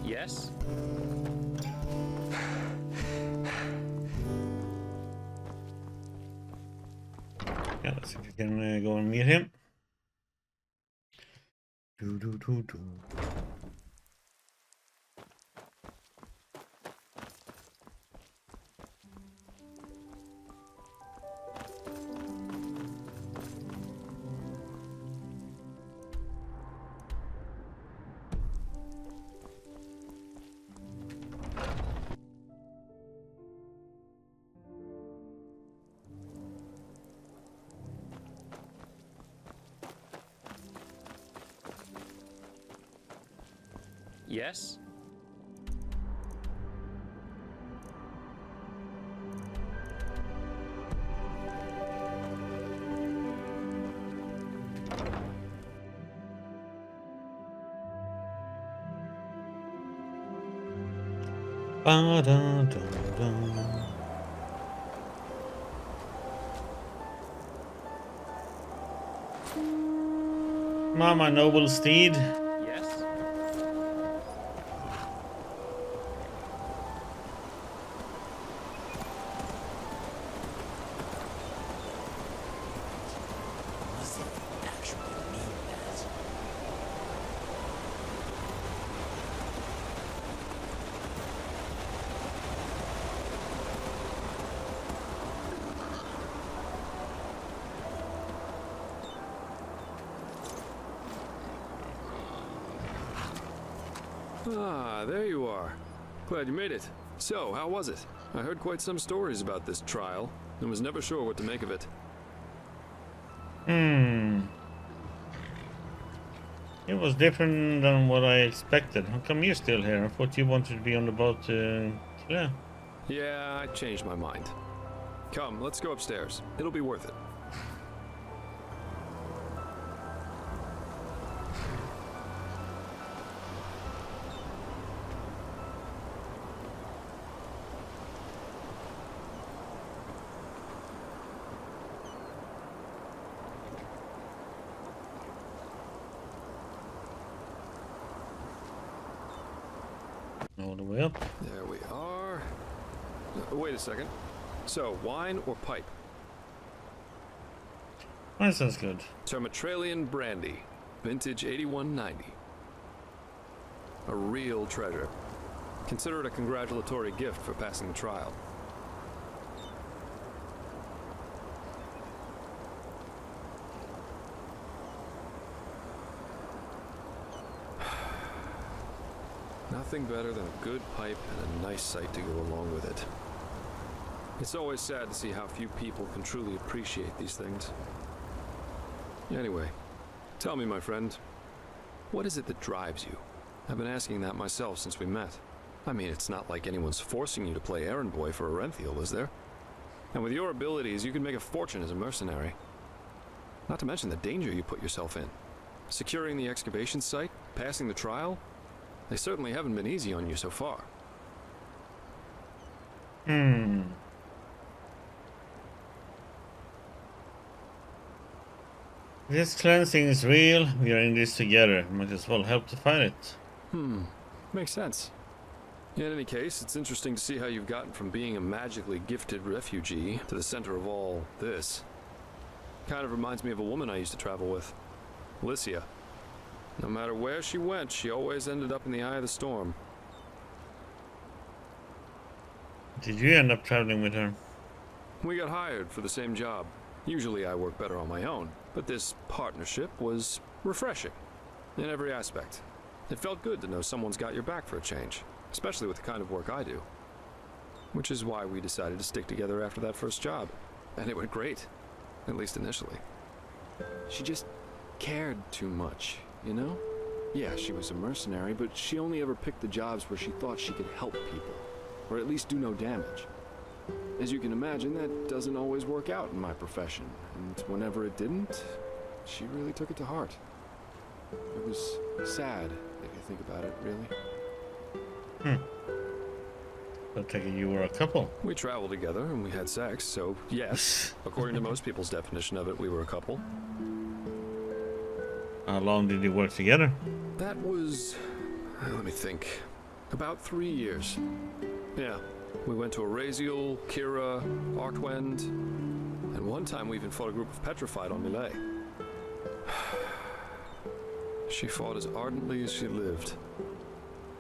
Yes? Yeah, let's see if we can go and meet him. Yes? Mama, noble steed. Yes? Was it actually me that? Ah, there you are. Glad you made it. So, how was it? I heard quite some stories about this trial, and was never sure what to make of it. It was different than what I expected. How come you're still here? I thought you wanted to be on the boat yeah. Yeah, I changed my mind. Come, let's go upstairs. It'll be worth it. All the way up. There we are. Wait a second. So, wine or pipe? That sounds good. Termatralian brandy, vintage 8190. A real treasure. Consider it a congratulatory gift for passing the trial. Nothing better than a good pipe and a nice sight to go along with it. It's always sad to see how few people can truly appreciate these things. Anyway, tell me, my friend, what is it that drives you? I've been asking that myself since we met. I mean, it's not like anyone's forcing you to play errand boy for Orenthiel, is there? And with your abilities, you can make a fortune as a mercenary. Not to mention the danger you put yourself in. Securing the excavation site, passing the trial, they certainly haven't been easy on you so far. This cleansing is real. We are in this together. Might as well help to fight it. Makes sense. In any case, it's interesting to see how you've gotten from being a magically gifted refugee to the center of all this. Kind of reminds me of a woman I used to travel with, Lycia. No matter where she went, she always ended up in the eye of the storm. Did you end up traveling with her? We got hired for the same job. Usually I work better on my own, but this partnership was refreshing in every aspect. It felt good to know someone's got your back for a change, especially with the kind of work I do. Which is why we decided to stick together after that first job. And it went great, at least initially. She just cared too much, you know? Yeah, she was a mercenary, but she only ever picked the jobs where she thought she could help people, or at least do no damage. As you can imagine, that doesn't always work out in my profession, and whenever it didn't, she really took it to heart. It was sad, if you think about it, really. I take it you were a couple. We traveled together and we had sex, so yes, according to most people's definition of it, we were a couple. How long did you work together? That was, let me think, about 3 years. Yeah, we went to Araziel, Kira, Artwend, and one time we even fought a group of Petrified on Millet. She fought as ardently as she lived.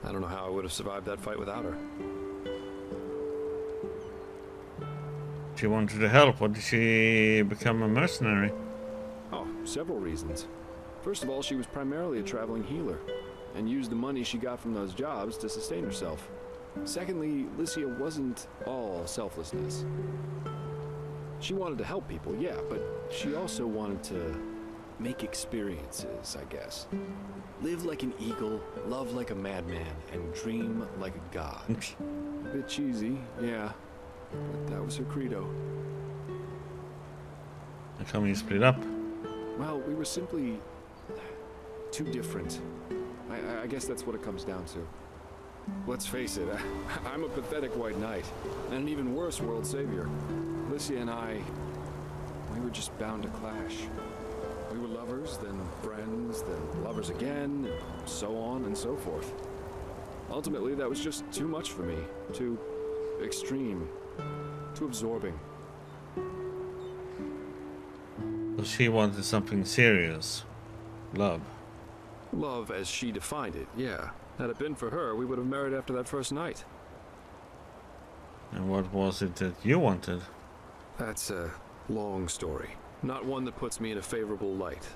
I don't know how I would have survived that fight without her. She wanted to help. Why did she become a mercenary? Oh, several reasons. First of all, she was primarily a traveling healer, and used the money she got from those jobs to sustain herself. Secondly, Lycia wasn't all selflessness. She wanted to help people, yeah, but she also wanted to make experiences, I guess. Live like an eagle, love like a madman, and dream like a god. A bit cheesy, yeah, but that was her credo. How come you split up? Well, we were simply too different. I guess that's what it comes down to. Let's face it, I'm a pathetic white knight, and an even worse world savior. Lycia and I, we were just bound to clash. We were lovers, then friends, then lovers again, and so on and so forth. Ultimately, that was just too much for me. Too extreme. Too absorbing. So she wanted something serious. Love. Love as she defined it, yeah. Had it been for her, we would have married after that first night. And what was it that you wanted? That's a long story. Not one that puts me in a favorable light.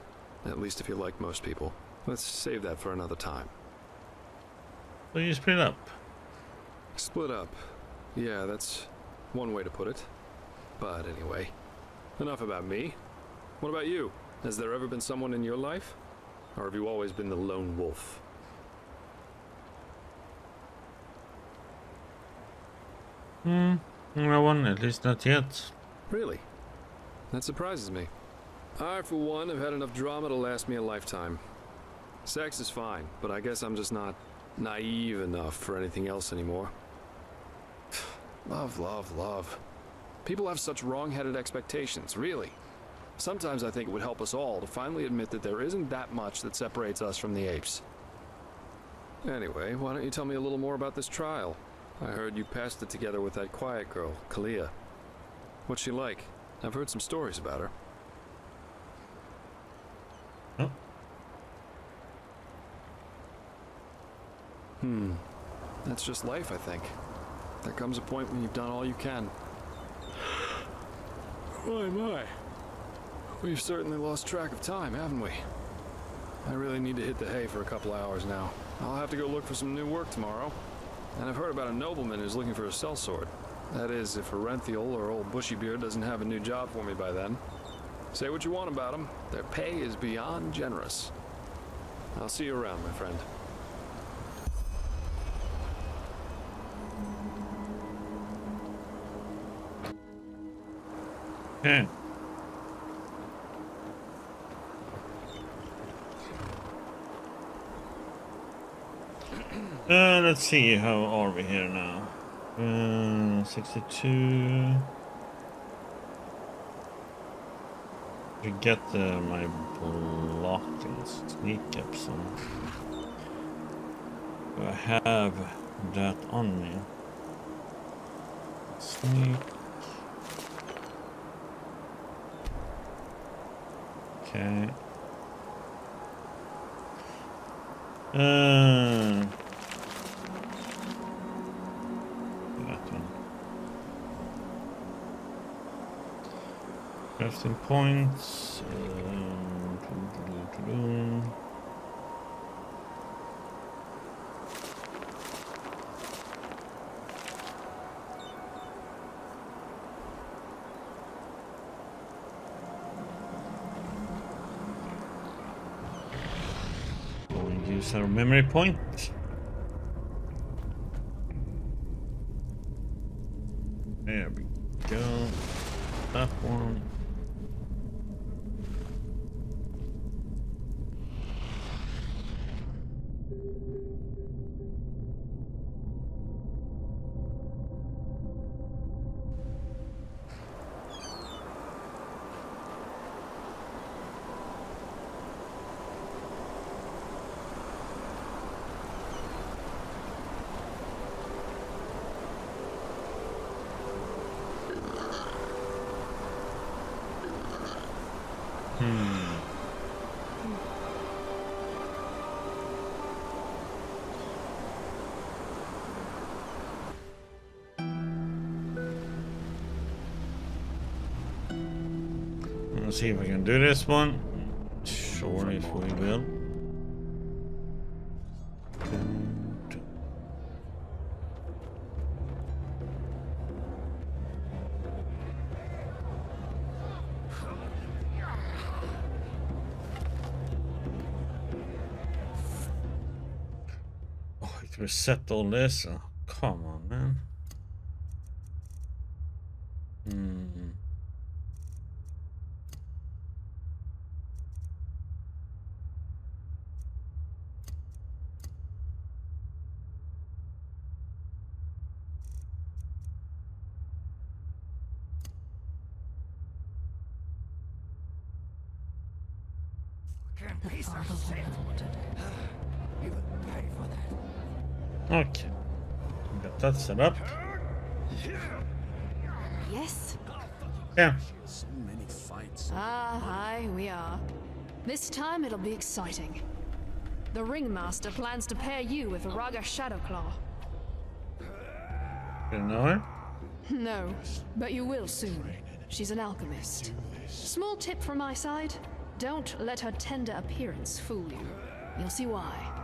At least if you're like most people. Let's save that for another time. So you split up? Split up. Yeah, that's one way to put it. But anyway, enough about me. What about you? Has there ever been someone in your life? Or have you always been the lone wolf? No one, at least not yet. Really? That surprises me. I, for one, have had enough drama to last me a lifetime. Sex is fine, but I guess I'm just not naive enough for anything else anymore. Love, love, love. People have such wrong-headed expectations, really. Sometimes I think it would help us all to finally admit that there isn't that much that separates us from the apes. Anyway, why don't you tell me a little more about this trial? I heard you passed it together with that quiet girl, Kalia. What's she like? I've heard some stories about her. Oh. That's just life, I think. There comes a point when you've done all you can. My. We've certainly lost track of time, haven't we? I really need to hit the hay for a couple hours now. I'll have to go look for some new work tomorrow. And I've heard about a nobleman who's looking for a sellsword. That is, if Arenthiel or old Bushybeard doesn't have a new job for me by then. Say what you want about them, their pay is beyond generous. I'll see you around, my friend. Okay. Let's see, how are we here now? 62. We get my blocking sneak up some. Do I have that on me? Sneak. Okay. That one. Crafting points. Use our memory point. There we go. That one. Let's see if I can do this one. Sure, if we will. Oh, it reset all this. Oh, come on, man. Okay, got that set up. Yes. Yeah. So many fights. Aye, we are. This time it'll be exciting. The Ringmaster plans to pair you with Raga Shadowclaw. You know her? No, but you will soon. She's an alchemist. Small tip from my side: don't let her tender appearance fool you. You'll see why.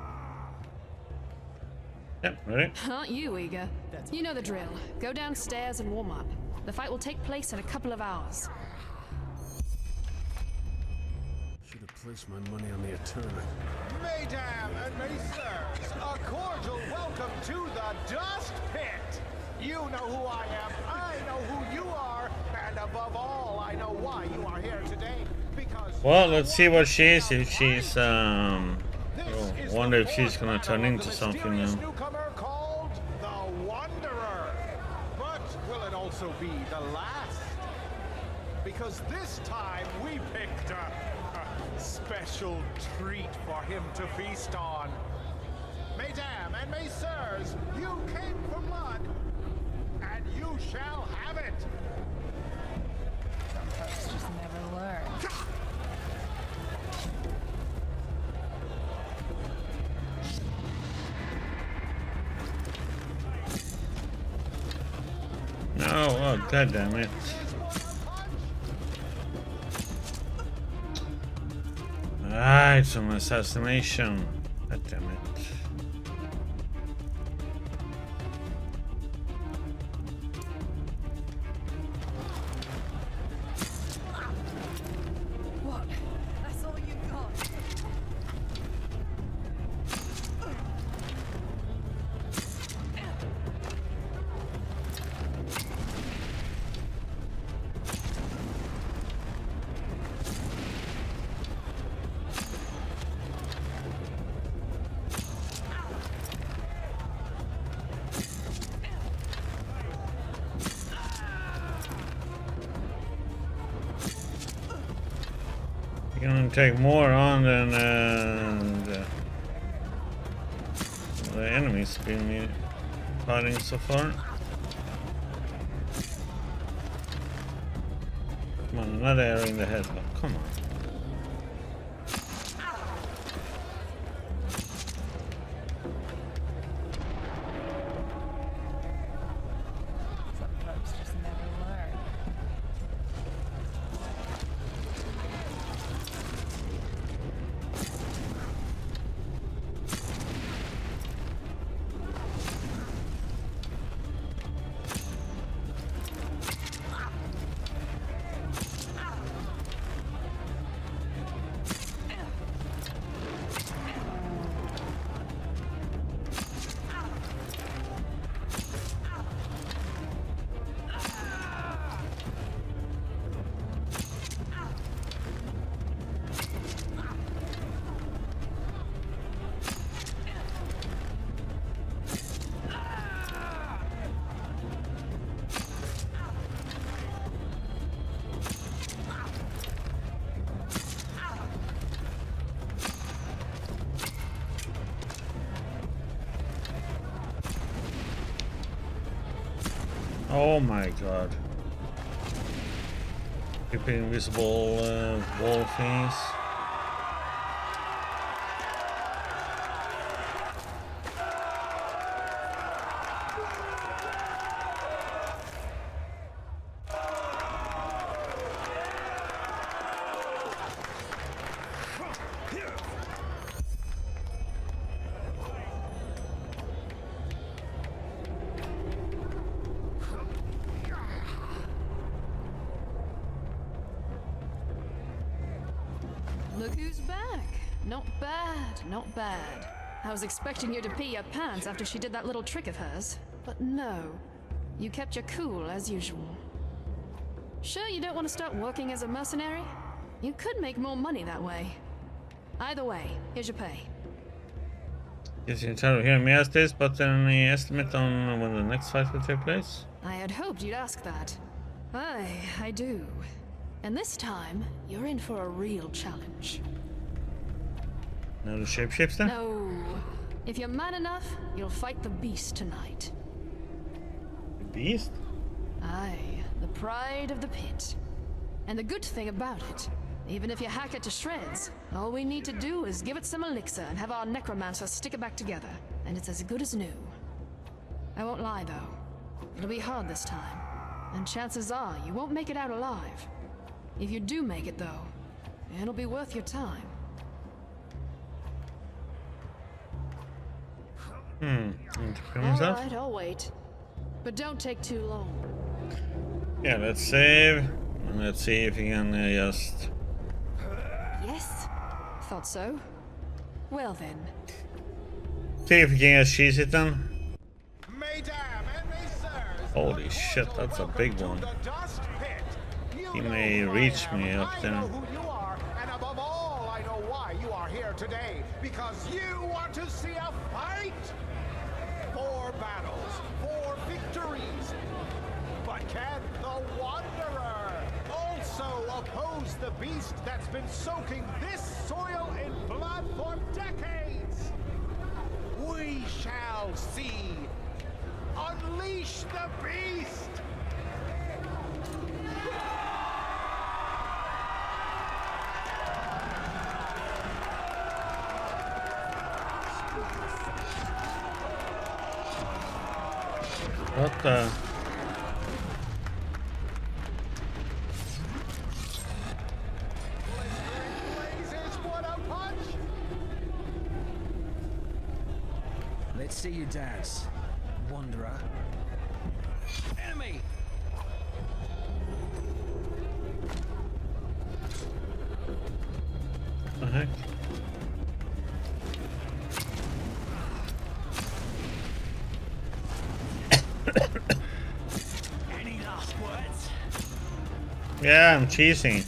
Yep, ready? Aren't you eager? You know the drill. Go downstairs and warm up. The fight will take place in a couple of hours. Should have placed my money on the Eternal. Mesdames and messieurs, a cordial welcome to the Dust Pit! You know who I am, I know who you are, and above all, I know why you are here today. Because well, let's see what she is. If she's wonder if she's gonna turn into something now. Newcomer called the Wanderer. But will it also be the last? Because this time we picked a special treat for him to feast on. Mesdames and messieurs, you came for mud, and you shall have it. Some folks just never learn. No, oh, god damn it. Ah, it's an assassination. God damn it. Gonna take more on than the enemies been fighting so far. Come on, another arrow in the head. Oh, come on. Some folks just never learn. Oh my god. Keep invisible wall things. Look who's back. Not bad, not bad. I was expecting you to pee your pants after she did that little trick of hers. But no. You kept your cool as usual. Sure you don't want to start working as a mercenary? You could make more money that way. Either way, here's your pay. Yes, you entitled to hear me ask this, but any estimate on when the next fight will take place? I had hoped you'd ask that. I do. And this time, you're in for a real challenge. No shapeshifter? No. If you're man enough, you'll fight the beast tonight. The beast? Aye, the pride of the pit. And the good thing about it, even if you hack it to shreds, all we need to do is give it some elixir and have our necromancer stick it back together, and it's as good as new. I won't lie though. It'll be hard this time, and chances are you won't make it out alive. If you do make it though, it'll be worth your time. Alright, I'll wait. But don't take too long. Yeah, let's save. And let's see if we can just... Yes? Thought so. Well then. See if we can just cheese it then. Holy shit, that's a big one. He may reach me up there. And above all, I know why you are here today. Because you want to see a fight! 4 battles, 4 victories. But can the Wanderer also oppose the beast that's been soaking this soil in blood for decades? We shall see. Unleash the beast! What the? Let's see you dance, Wanderer. Enemy! What the heck? Any last words? Yeah, I'm cheesing.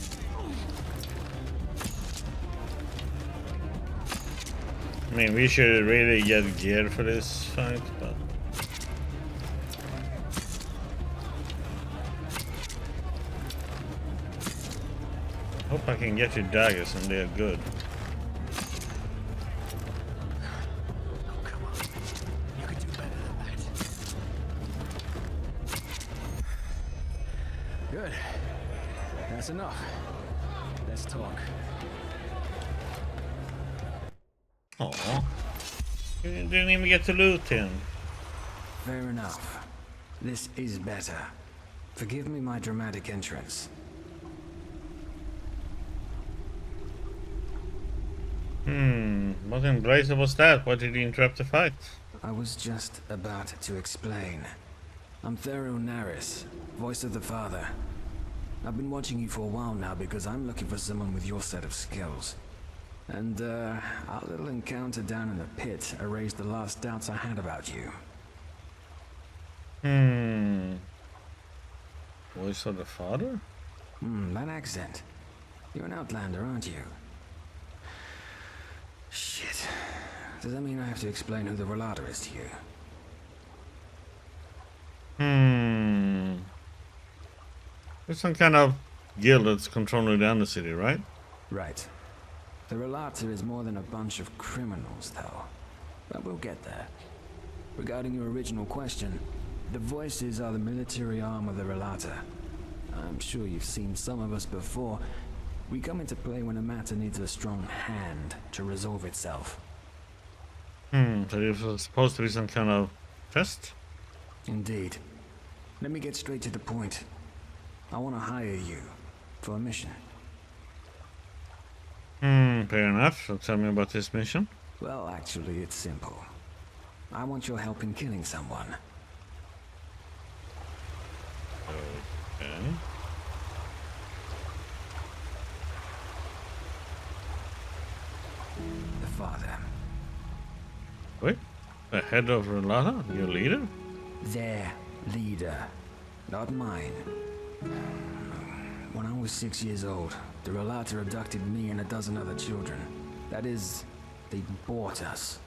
I mean, we should really get geared for this fight, but... Hope Hope I can get your daggers and they're good. Oh, come on. You could do better than that. Good. That's enough. Let's talk. Aw. You didn't even get to loot him. Fair enough. This is better. Forgive me my dramatic entrance. What in blazes was that? Why did he interrupt the fight? I was just about to explain. I'm Thero Naris, voice of the Father. I've been watching you for a while now because I'm looking for someone with your set of skills. And, our little encounter down in the pit erased the last doubts I had about you. Voice of the Father? That accent. You're an Outlander, aren't you? Shit. Does that mean I have to explain who the Relator is to you? There's some kind of guild that's controlling the Undercity, right? Right. The Relator is more than a bunch of criminals, though. But we'll get there. Regarding your original question, the Voices are the military arm of the Relator. I'm sure you've seen some of us before. We come into play when a matter needs a strong hand to resolve itself. So there's supposed to be some kind of test? Indeed. Let me get straight to the point. I want to hire you for a mission. Fair enough. So tell me about this mission. Well, actually, it's simple. I want your help in killing someone. Okay. The Father. Wait, the head of Relata? Your leader? Their leader, not mine. When I was 6 years old, the Relator abducted me and a dozen other children. That is, they bought us.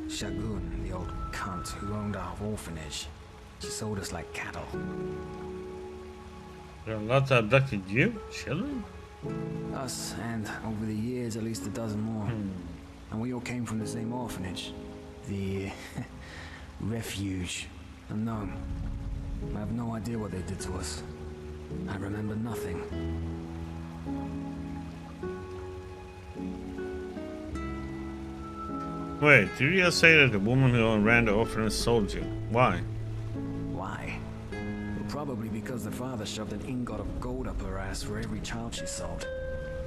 Shagun, the old cunt who owned our orphanage, she sold us like cattle. Relata abducted you? Children? Us, and over the years, at least a dozen more. And we all came from the same orphanage. The refuge. And no, I have no idea what they did to us. I remember nothing. Wait, did you just say that the woman who ran the orphanage sold you? Why? Why? Well, probably because the father shoved an ingot of gold up her ass for every child she sold.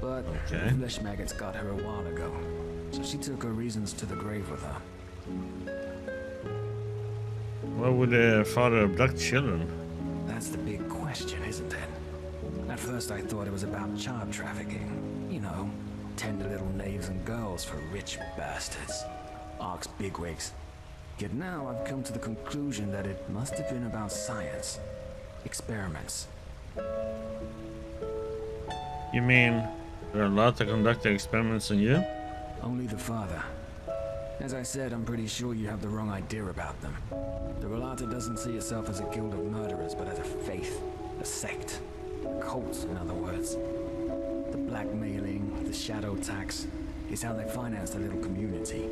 But the flesh maggots got her a while ago, so she took her reasons to the grave with her. Why would the father abduct children? That's the big question, isn't it? At first I thought it was about child trafficking. You know, tender little knaves and girls for rich bastards. Ark's bigwigs. Yet now I've come to the conclusion that it must have been about science. Experiments. You mean there are a lot to conduct their experiments on you? Only the father. As I said, I'm pretty sure you have the wrong idea about them. The Relator doesn't see itself as a guild of murderers, but as a faith, a sect, a cult, in other words. The blackmailing, the shadow tax, is how they finance the little community.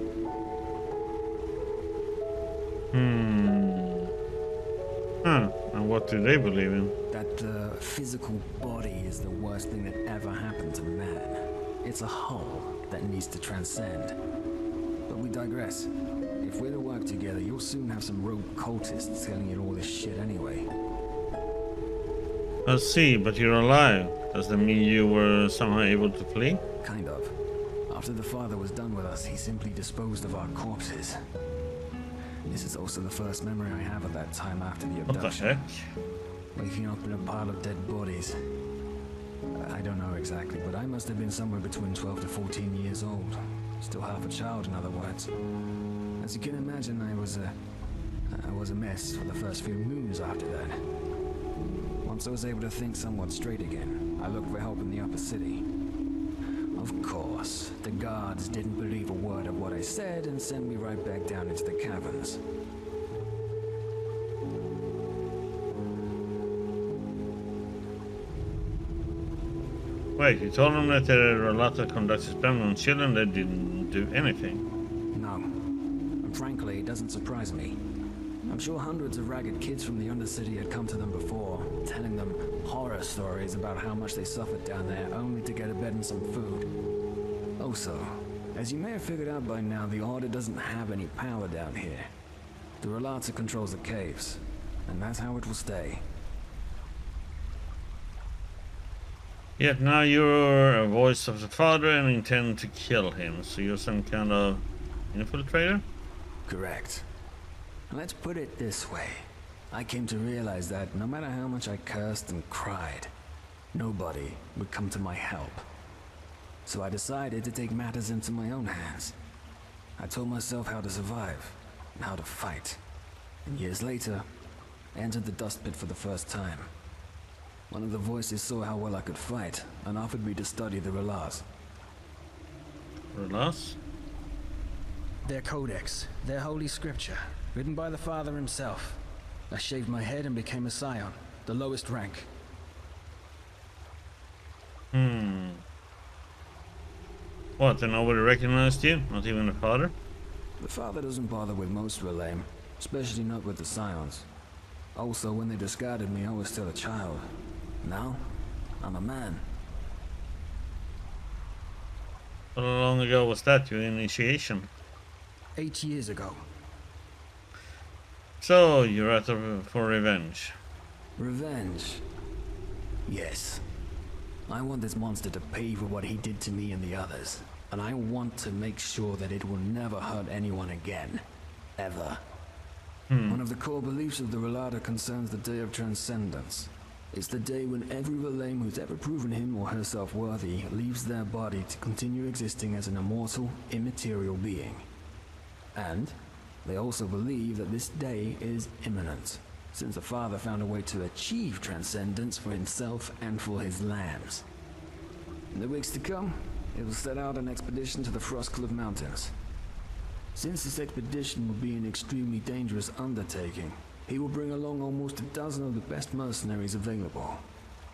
And what do they believe in? That the physical body is the worst thing that ever happened to man. It's a whole that needs to transcend. But we digress. If we're to work together, you'll soon have some rogue cultists telling you all this shit anyway. I see, but you're alive. Does that mean you were somehow able to flee? Kind of. After the father was done with us, he simply disposed of our corpses. This is also the first memory I have of that time after the abduction. What the heck? Waking up in a pile of dead bodies. I don't know exactly, but I must have been somewhere between 12 to 14 years old. Still half a child, in other words. As you can imagine, I was a mess for the first few moons after that. Once I was able to think somewhat straight again, I looked for help in the upper city. Of course, the guards didn't believe a word of what I said and sent me right back down into the caverns. Wait, you told them that there were a lot of conducts experimenting on children that didn't do anything. No. And frankly, it doesn't surprise me. I'm sure hundreds of ragged kids from the Undercity had come to them before, telling them horror stories about how much they suffered down there only to get a bed and some food. Also, as you may have figured out by now, the Order doesn't have any power down here. The Relata controls the caves, and that's how it will stay. Yet now you're a voice of the father and intend to kill him, so you're some kind of infiltrator? Correct. Let's put it this way. I came to realize that no matter how much I cursed and cried, nobody would come to my help. So I decided to take matters into my own hands. I told myself how to survive and how to fight. And years later, I entered the dust pit for the first time. One of the voices saw how well I could fight and offered me to study the Relats. Relats? Their codex, their holy scripture, written by the Father himself. I shaved my head and became a scion, the lowest rank. What, and nobody recognized you? Not even the father? The Father doesn't bother with most Relame, especially not with the scions. Also, when they discarded me, I was still a child. Now, I'm a man. How long ago was that, your initiation? 8 years ago. So, you're out for revenge. Revenge? Yes. I want this monster to pay for what he did to me and the others. And I want to make sure that it will never hurt anyone again. Ever. One of the core beliefs of the Relata concerns the Day of Transcendence. It's the day when every Relame who's ever proven him or herself worthy leaves their body to continue existing as an immortal, immaterial being. And they also believe that this day is imminent, since the Father found a way to achieve transcendence for himself and for his lambs. In the weeks to come, it will set out an expedition to the Frostcliff Mountains. Since this expedition will be an extremely dangerous undertaking, he will bring along almost a dozen of the best mercenaries available.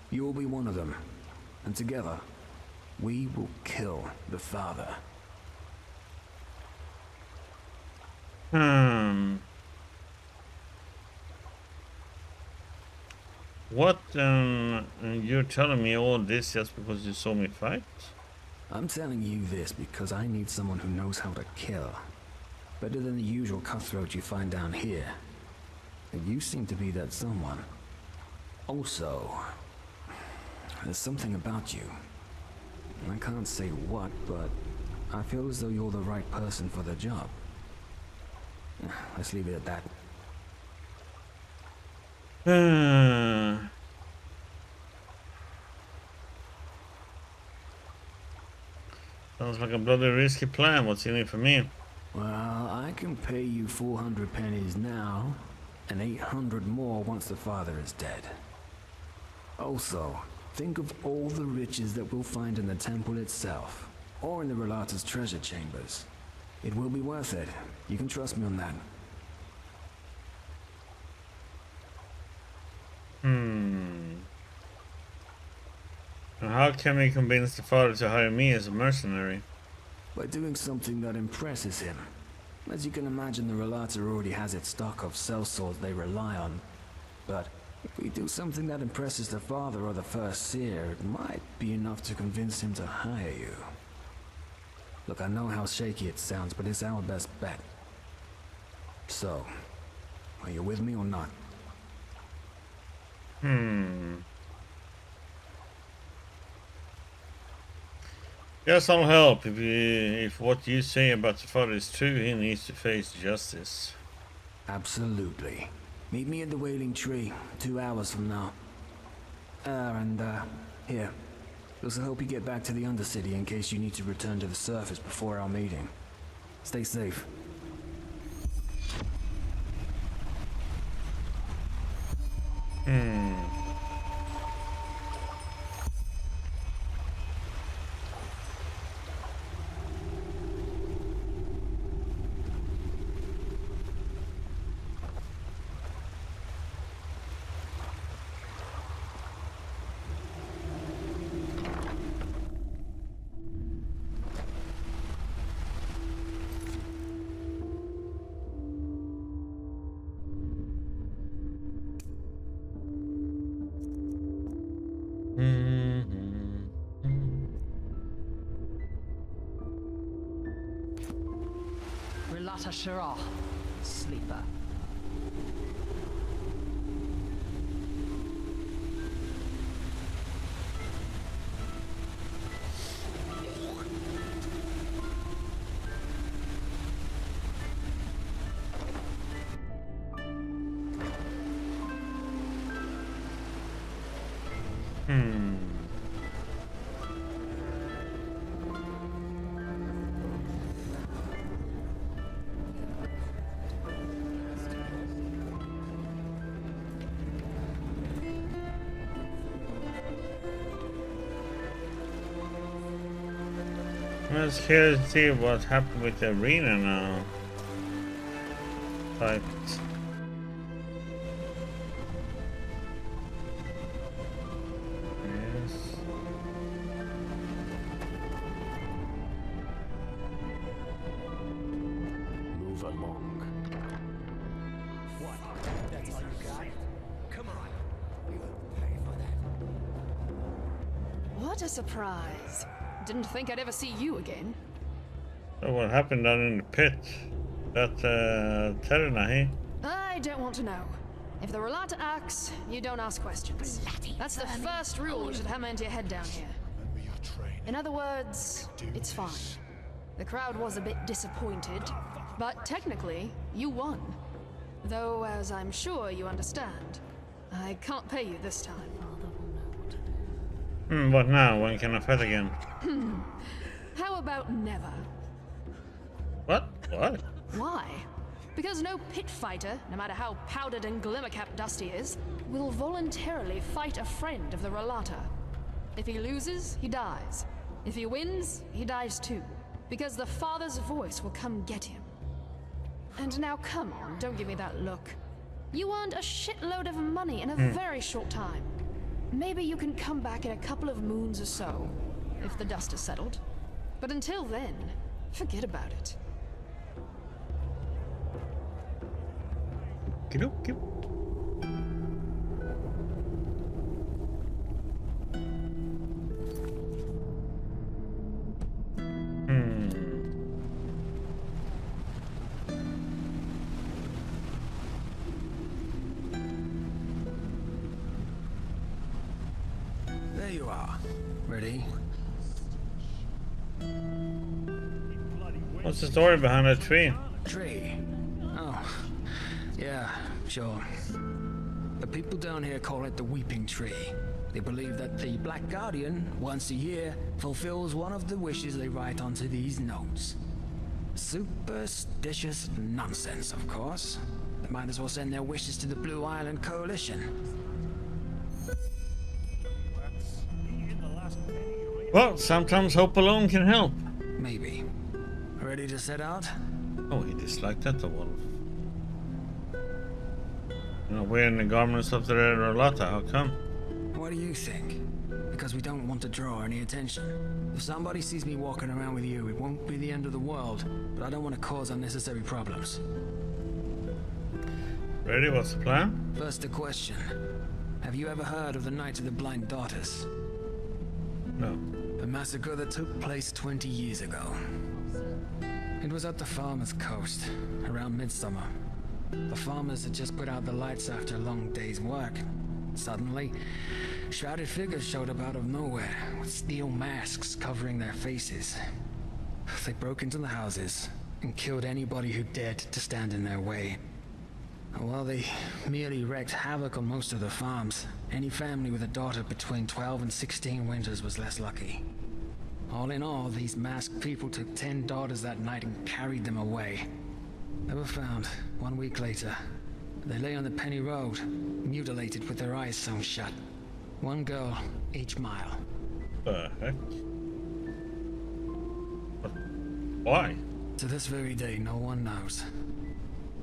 You will be one of them, and together, we will kill the Father. What, you're telling me all this just because you saw me fight? I'm telling you this because I need someone who knows how to kill. Better than the usual cutthroat you find down here. And you seem to be that someone. Also, there's something about you. I can't say what, but I feel as though you're the right person for the job. Let's leave it at that. Sounds like a bloody risky plan. What's in it for me? Well, I can pay you 400 pennies now, and 800 more once the Father is dead. Also, think of all the riches that we'll find in the temple itself, or in the Relata's treasure chambers. It will be worth it. You can trust me on that. And how can we convince the Father to hire me as a mercenary? By doing something that impresses him. As you can imagine, the Relata already has its stock of sellswords they rely on. But if we do something that impresses the Father or the First Seer, it might be enough to convince him to hire you. Look, I know how shaky it sounds, but it's our best bet. So, are you with me or not? Yes, I'll help. If what you say about the Father is true, he needs to face justice. Absolutely. Meet me at the Wailing Tree, 2 hours from now. Here. This will help you get back to the Undercity in case you need to return to the surface before our meeting. Stay safe. Relata Shirah, sleeper. I'm just curious to see what happened with the arena now. Right. Yes. Move along. What? That's all you got? Come on. You'll pay for that. What a surprise. Didn't think I'd ever see you again. So what happened down in the pit? That Terna, hey? I don't want to know. If the Relata acts, you don't ask questions. That's the first rule you should hammer into your head down here. In other words, it's fine. The crowd was a bit disappointed, but technically, you won. Though, as I'm sure you understand, I can't pay you this time. What now? When can I fight again? How about never? What? What? Why? Because no pit fighter, no matter how powdered and glimmer-capped Dusty is, will voluntarily fight a friend of the Relata. If he loses, he dies. If he wins, he dies too. Because the Father's voice will come get him. And now come on, don't give me that look. You earned a shitload of money in a very short time. Maybe you can come back in a couple of moons or so, if the dust has settled. But until then, forget about it. Okay. There you are. Ready? What's the story behind that tree? Tree? Oh, yeah, sure. The people down here call it the Weeping Tree. They believe that the Black Guardian, once a year, fulfills one of the wishes they write onto these notes. Superstitious nonsense, of course. They might as well send their wishes to the Blue Island Coalition. Well, sometimes hope alone can help. Maybe. Ready to set out? Oh, he disliked that, the wolf. You're not wearing the garments of the Relata, how come? What do you think? Because we don't want to draw any attention. If somebody sees me walking around with you, it won't be the end of the world, but I don't want to cause unnecessary problems. Ready? What's the plan? First, a question. Have you ever heard of the Night of the Blind Daughters? No. A massacre that took place 20 years ago. It was at the farmer's coast, around midsummer. The farmers had just put out the lights after a long day's work. Suddenly, shrouded figures showed up out of nowhere, with steel masks covering their faces. They broke into the houses and killed anybody who dared to stand in their way. While they merely wreaked havoc on most of the farms, any family with a daughter between 12 and 16 winters was less lucky. All in all, these masked people took 10 daughters that night and carried them away. They were found 1 week later. They lay on the Penny Road, mutilated with their eyes sewn shut. One girl each mile. The heck? But why? To this very day, no one knows.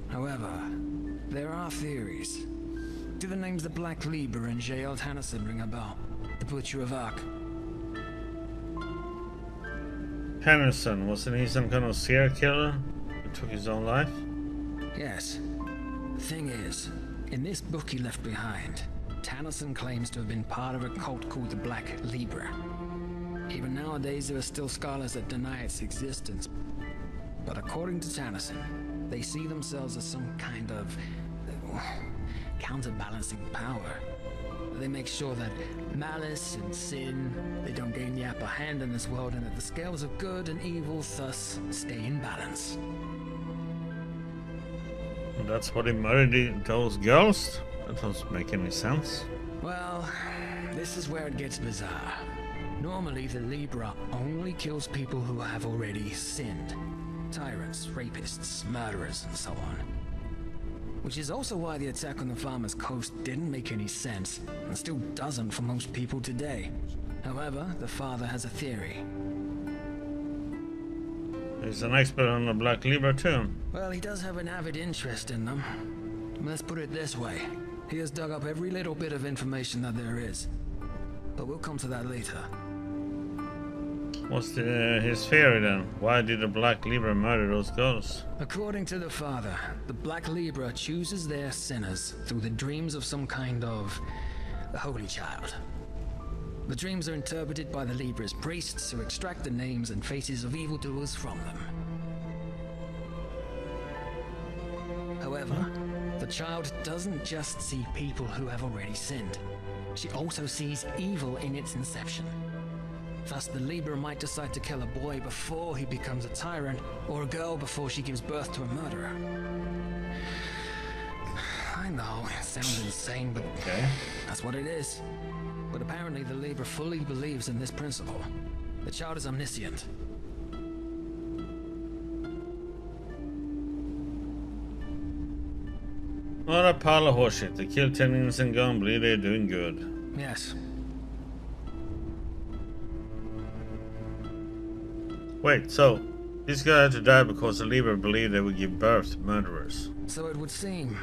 However, there are theories. Do the names the Black Lieber and J.L. Hannison ring a bell? The Butcher of Ark. Henderson, wasn't he some kind of serial killer who took his own life? Yes. The thing is, in this book he left behind, Tannerson claims to have been part of a cult called the Black Libra. Even nowadays, there are still scholars that deny its existence. But according to Tannerson, they see themselves as some kind of counterbalancing power. They make sure that malice and sin, they don't gain the upper hand in this world, and that the scales of good and evil thus stay in balance. That's what he murdered those girls? That doesn't make any sense. Well, this is where it gets bizarre. Normally, the Libra only kills people who have already sinned. Tyrants, rapists, murderers, and so on. Which is also why the attack on the Farmer's Coast didn't make any sense, and still doesn't for most people today. However, the father has a theory. He's an expert on the Black Libra too. Well, he does have an avid interest in them. Let's put it this way. He has dug up every little bit of information that there is. But we'll come to that later. What's his theory then? Why did the Black Libra murder those girls? According to the father, the Black Libra chooses their sinners through the dreams of some kind of holy child. The dreams are interpreted by the Libra's priests who extract the names and faces of evildoers from them. However, the child doesn't just see people who have already sinned. She also sees evil in its inception. Thus, the Libra might decide to kill a boy before he becomes a tyrant, or a girl before she gives birth to a murderer. I know, it sounds insane, but that's what it is. But apparently the Libra fully believes in this principle. The child is omniscient. What a pile of horseshit. They kill 10 innocent gun, believe they're doing good. Yes. Wait, so this guy had to die because the Libra believed they would give birth to murderers. So it would seem.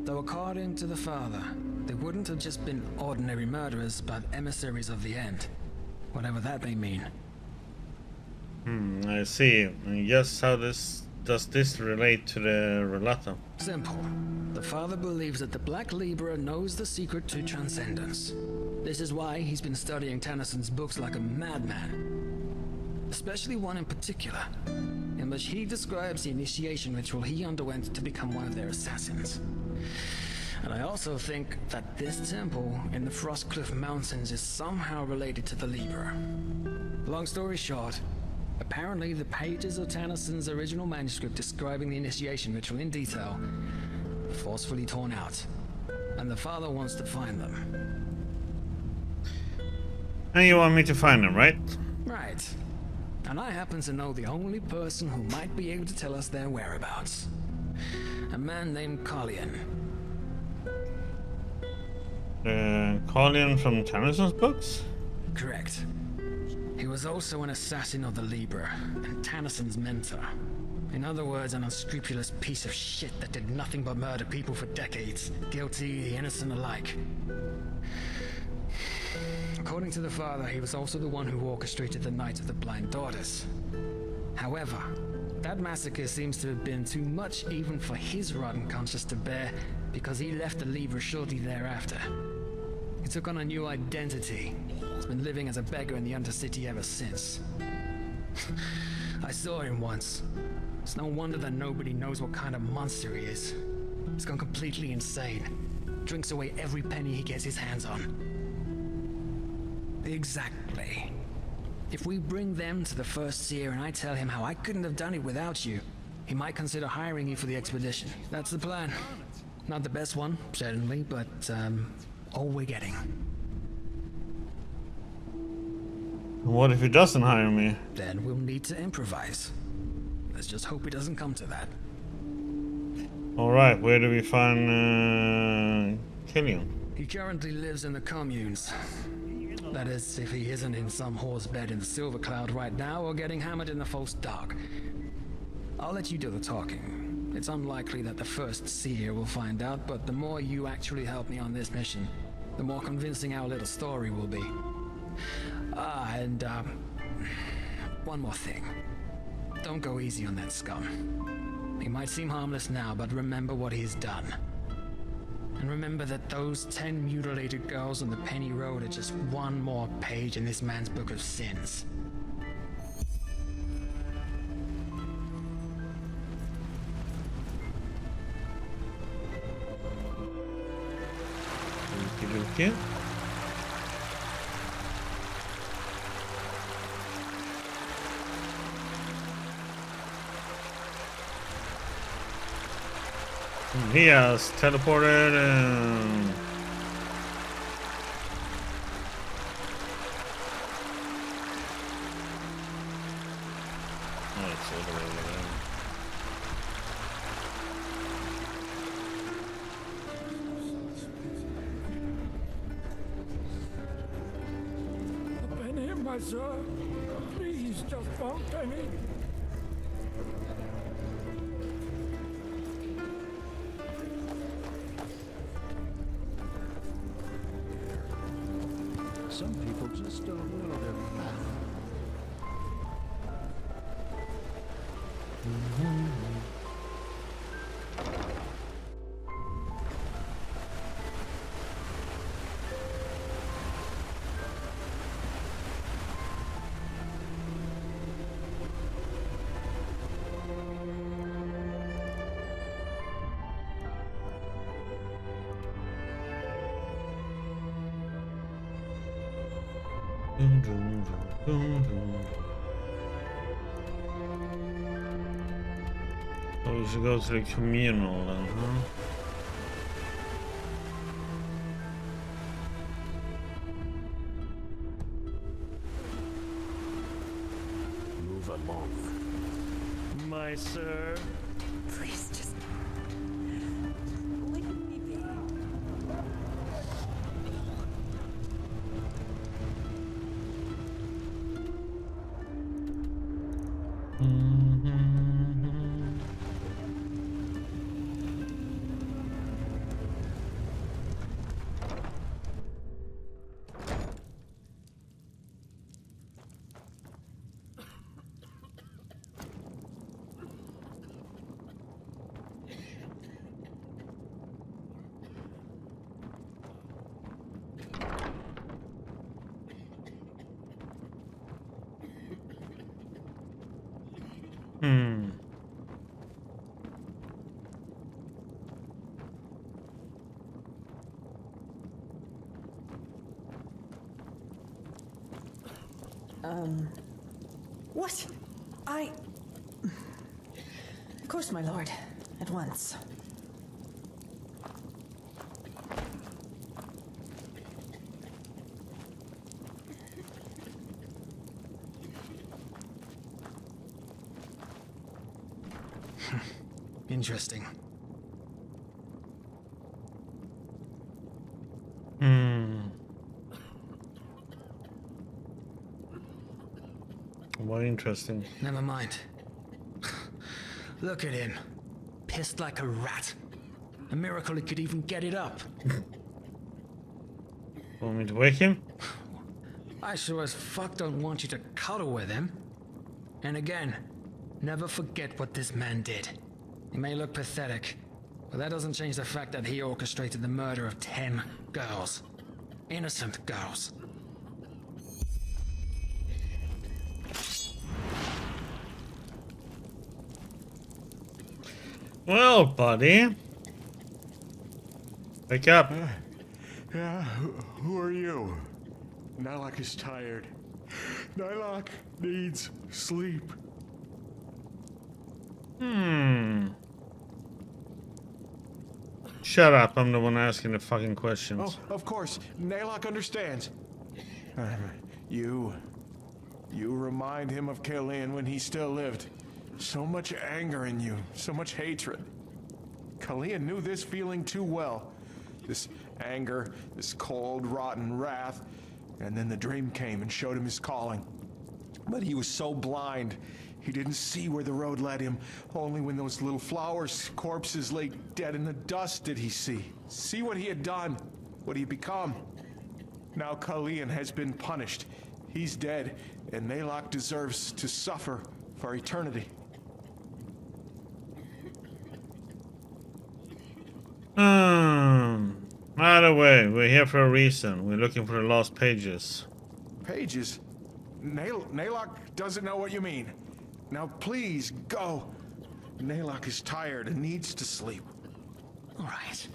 Though according to the father, they wouldn't have just been ordinary murderers, but emissaries of the end. Whatever that may mean. I see. And yes, how does this relate to the Relata? Simple. The father believes that the Black Libra knows the secret to transcendence. This is why he's been studying Tennyson's books like a madman. Especially one in particular, in which he describes the initiation ritual he underwent to become one of their assassins. And I also think that this temple in the Frostcliff Mountains is somehow related to the Libra. Long story short, apparently the pages of Tennyson's original manuscript describing the initiation ritual in detail were forcefully torn out, and the father wants to find them. And you want me to find them, right? Right. And I happen to know the only person who might be able to tell us their whereabouts. A man named Collian. Collian from Tennyson's books? Correct. He was also an assassin of the Libra, and Tennyson's mentor. In other words, an unscrupulous piece of shit that did nothing but murder people for decades, guilty, the innocent alike. According to the father, he was also the one who orchestrated the Night of the Blind Daughters. However, that massacre seems to have been too much even for his rotten conscience to bear, because he left the Libra shortly thereafter. He took on a new identity. He's been living as a beggar in the Undercity ever since. I saw him once. It's no wonder that nobody knows what kind of monster he is. He's gone completely insane. Drinks away every penny he gets his hands on. Exactly. If we bring them to the First Seer and I tell him how I couldn't have done it without you, he might consider hiring you for the expedition. That's the plan. Not the best one, certainly, but, all we're getting. What if he doesn't hire me? Then we'll need to improvise. Let's just hope it doesn't come to that. Alright, where do we find Killian? He currently lives in the communes. That is, if he isn't in some horse bed in the Silver Cloud right now or getting hammered in the False Dark. I'll let you do the talking. It's unlikely that the First Seer will find out, but the more you actually help me on this mission, the more convincing our little story will be. One more thing. Don't go easy on that scum. He might seem harmless now, but remember what he's done. And remember that those 10 mutilated girls on the Penny Road are just one more page in this man's book of sins. Okey-dokey. He has teleported and... Oh, it's all the way over there. A penny, my sir. Please, just one penny. Some people just don't know their path. Oh, we should go to the communal then, huh? Move along. My sir. Please just leave me be. What? Of course, my lord. At once. Interesting. What interesting. Never mind. Look at him. Pissed like a rat. A miracle he could even get it up. Want me to wake him? I sure as fuck don't want you to cuddle with him. And again, never forget what this man did. He may look pathetic, but that doesn't change the fact that he orchestrated the murder of 10 girls. Innocent girls. Well, buddy. Wake up. Yeah, who are you? Nylock is tired. Nylock needs sleep. Shut up, I'm the one asking the fucking questions. Oh, of course. Nylock understands. You remind him of Kalian when he still lived. So much anger in you, so much hatred. Kalian knew this feeling too well. This anger, this cold, rotten wrath. And then the dream came and showed him his calling. But he was so blind, he didn't see where the road led him. Only when those little flowers' corpses lay dead in the dust did he see what he had done, what he had become. Now Kalian has been punished. He's dead, and Nylock deserves to suffer for eternity. the way, we're here for a reason. We're looking for the lost pages. Pages? Naylock doesn't know what you mean. Now please, go. Naylock is tired and needs to sleep. All right.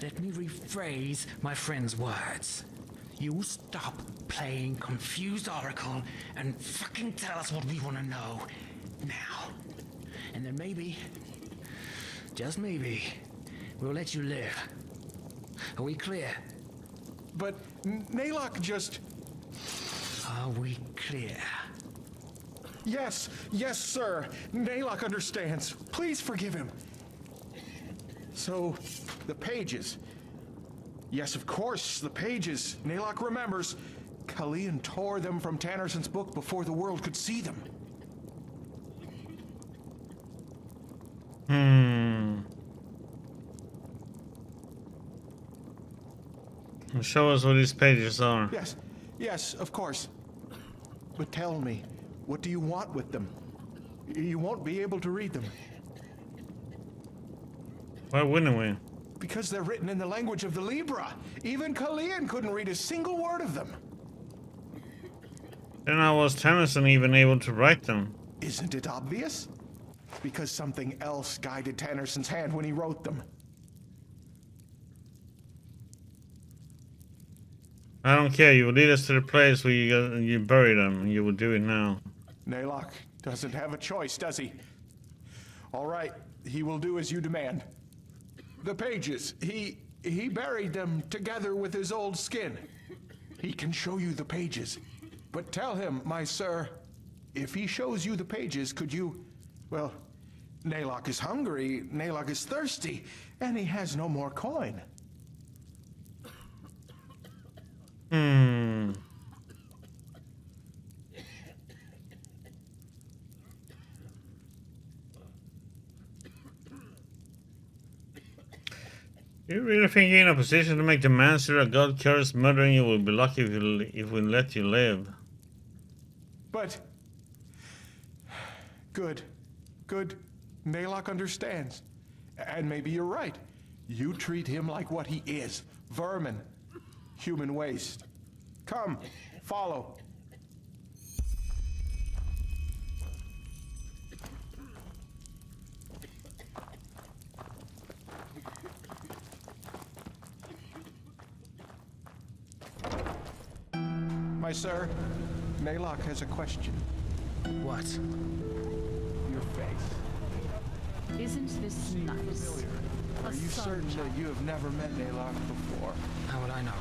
Let me rephrase my friend's words. You stop playing confused oracle and fucking tell us what we want to know now. And then maybe, just maybe, we'll let you live. Are we clear? But Naylock just... Are we clear? Yes, sir. Naylock understands. Please forgive him. So, the pages. Yes, of course, the pages. Naylock remembers. Kalian tore them from Tannerson's book before the world could see them. Show us what these pages are. Yes, of course. But tell me, what do you want with them? You won't be able to read them. Why wouldn't we? Because they're written in the language of the Libra. Even Kalian couldn't read a single word of them. Then how was Tennyson even able to write them? Isn't it obvious? Because something else guided Tannerson's hand when he wrote them. I don't care. You will lead us to the place where you bury them. You will do it now. Naylock doesn't have a choice, does he? All right, he will do as you demand. The pages, he buried them together with his old skin. He can show you the pages. But tell him, my sir, if he shows you the pages, could you... Well, Naylock is hungry, Naylock is thirsty, and he has no more coin. You really think you're in a position to make the monster a god cursed murdering you will be lucky if we let you live? But... Good. Naylock understands. And maybe you're right. You treat him like what he is. Vermin. Human waste. Come, follow. My sir, Naylock has a question. What? Your face. Isn't this nice? Are you certain that you have never met Naylock before? How would I know?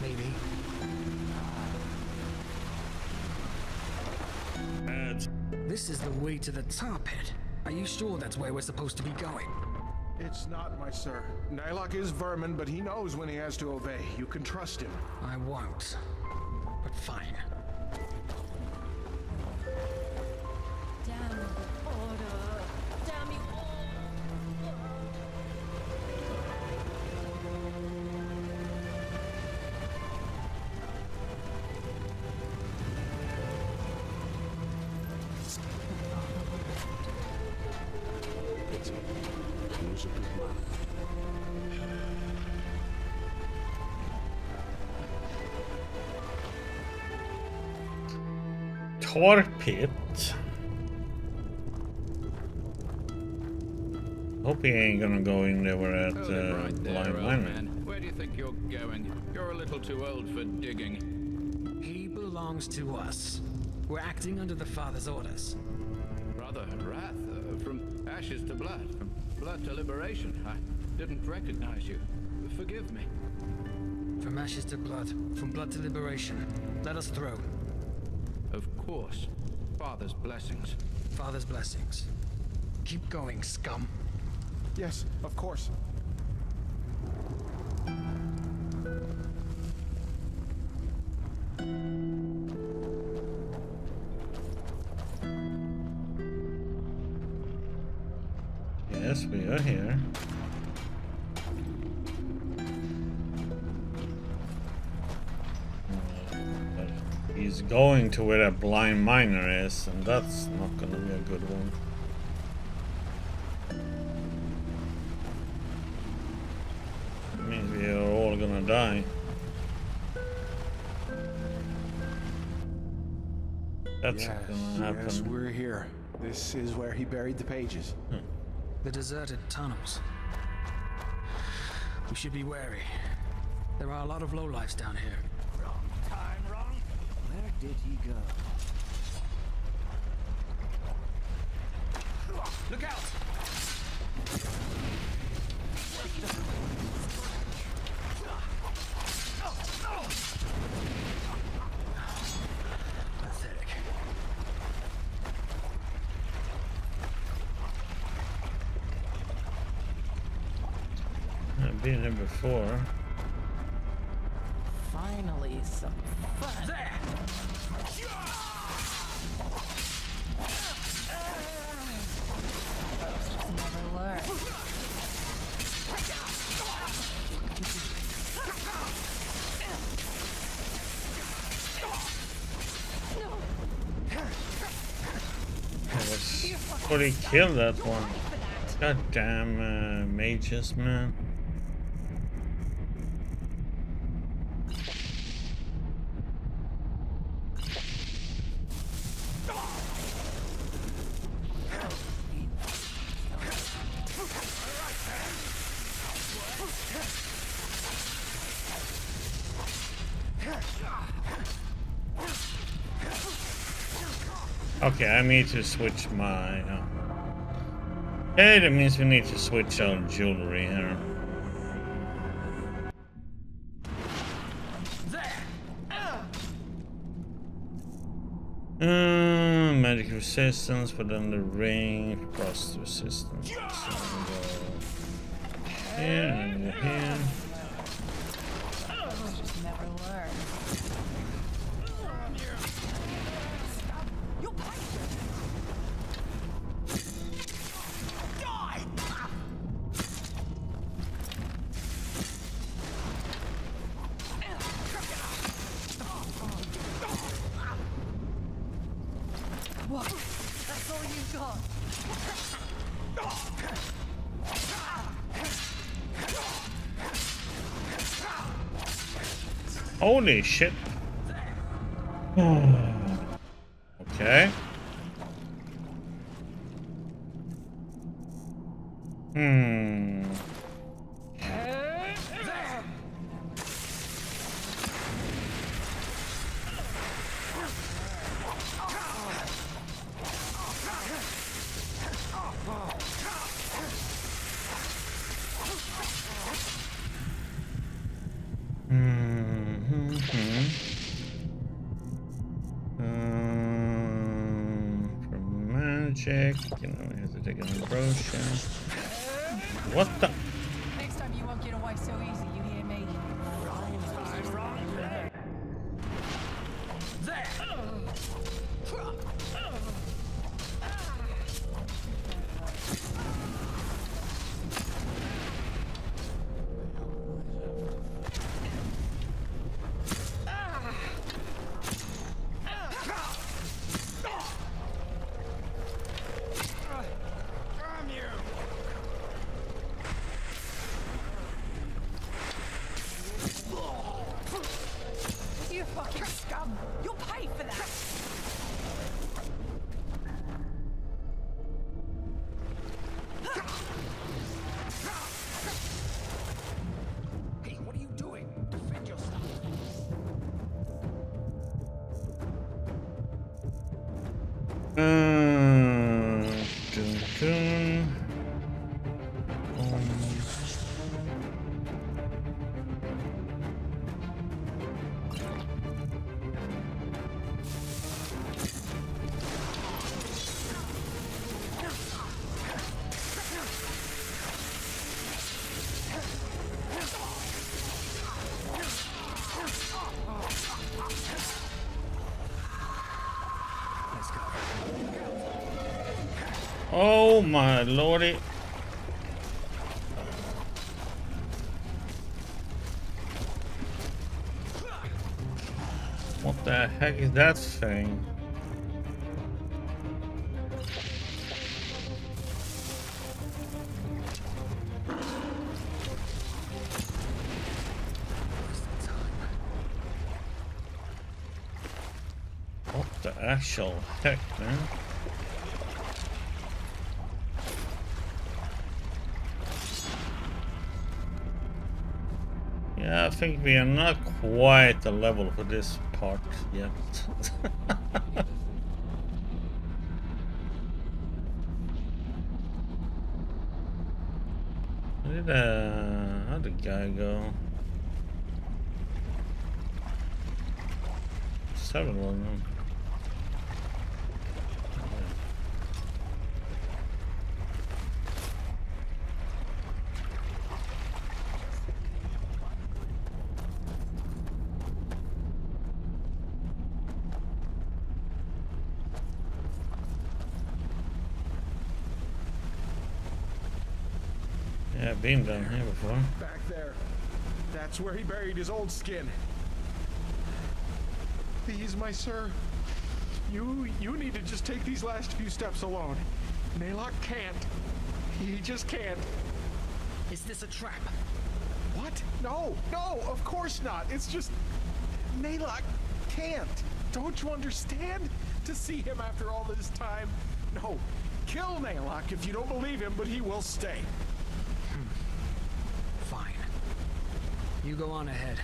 Maybe. This is the way to the tar pit. Are you sure that's where we're supposed to be going? It's not, my sir. Naylock is vermin, but he knows when he has to obey. You can trust him. I won't. But fine. Damn the order. Damn you all. Tar pit. Hope he ain't gonna go in there we're at right there, Blind old Miner. man. Where do you think you're going? You're a little too old for digging. He belongs to us. We're acting under the Father's orders. Brother Wrath, from ashes to blood, from blood to liberation. I didn't recognize you. Forgive me. From ashes to blood, from blood to liberation. Let us through. Of course. Father's blessings. Father's blessings. Keep going, scum. Yes, of course. Yes, we are here. He's going to where a blind miner is, and that's not gonna be a good one. It means we are all die. That's Yes, gonna happen. yes, we're here. This is where he buried the pages. The deserted tunnels. We should be wary. There are a lot of lowlifes down here. Wrong time, wrong. Where did he go? Look out! Pathetic. I've been here before. Finally, some fun. There! Never learn. But he killed that one. God damn mages, man. Okay, I need to switch my... Okay, that means we need to switch our jewelry here. Magic resistance, but then the ring, frost resistance. So we'll go here and go here. Just never learn. What? That's all you've got. Holy shit. Okay. For magic, you know, we have to take an ambrosia. What the? Next time you won't get away so easy, you hear me? You fucking scum! You'll pay for that! Hey, what are you doing? Defend yourself. Dun, dun. Oh my lordy. What the heck is that thing? actual heck, man? Yeah, I think we are not quite the level for this part yet. Where did how'd the guy go? Several of them. Yeah, I've been down here before. Back there. That's where he buried his old skin. Please, my sir. You need to just take these last few steps alone. Naylock can't. He just can't. Is this a trap? What? No, of course not. It's just... Naylock can't. Don't you understand? To see him after all this time? No. Kill Naylock if you don't believe him, but he will stay. Fine. You go on ahead.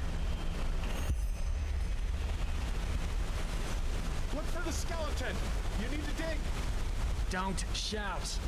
Look for the skeleton. You need to dig. Don't shout.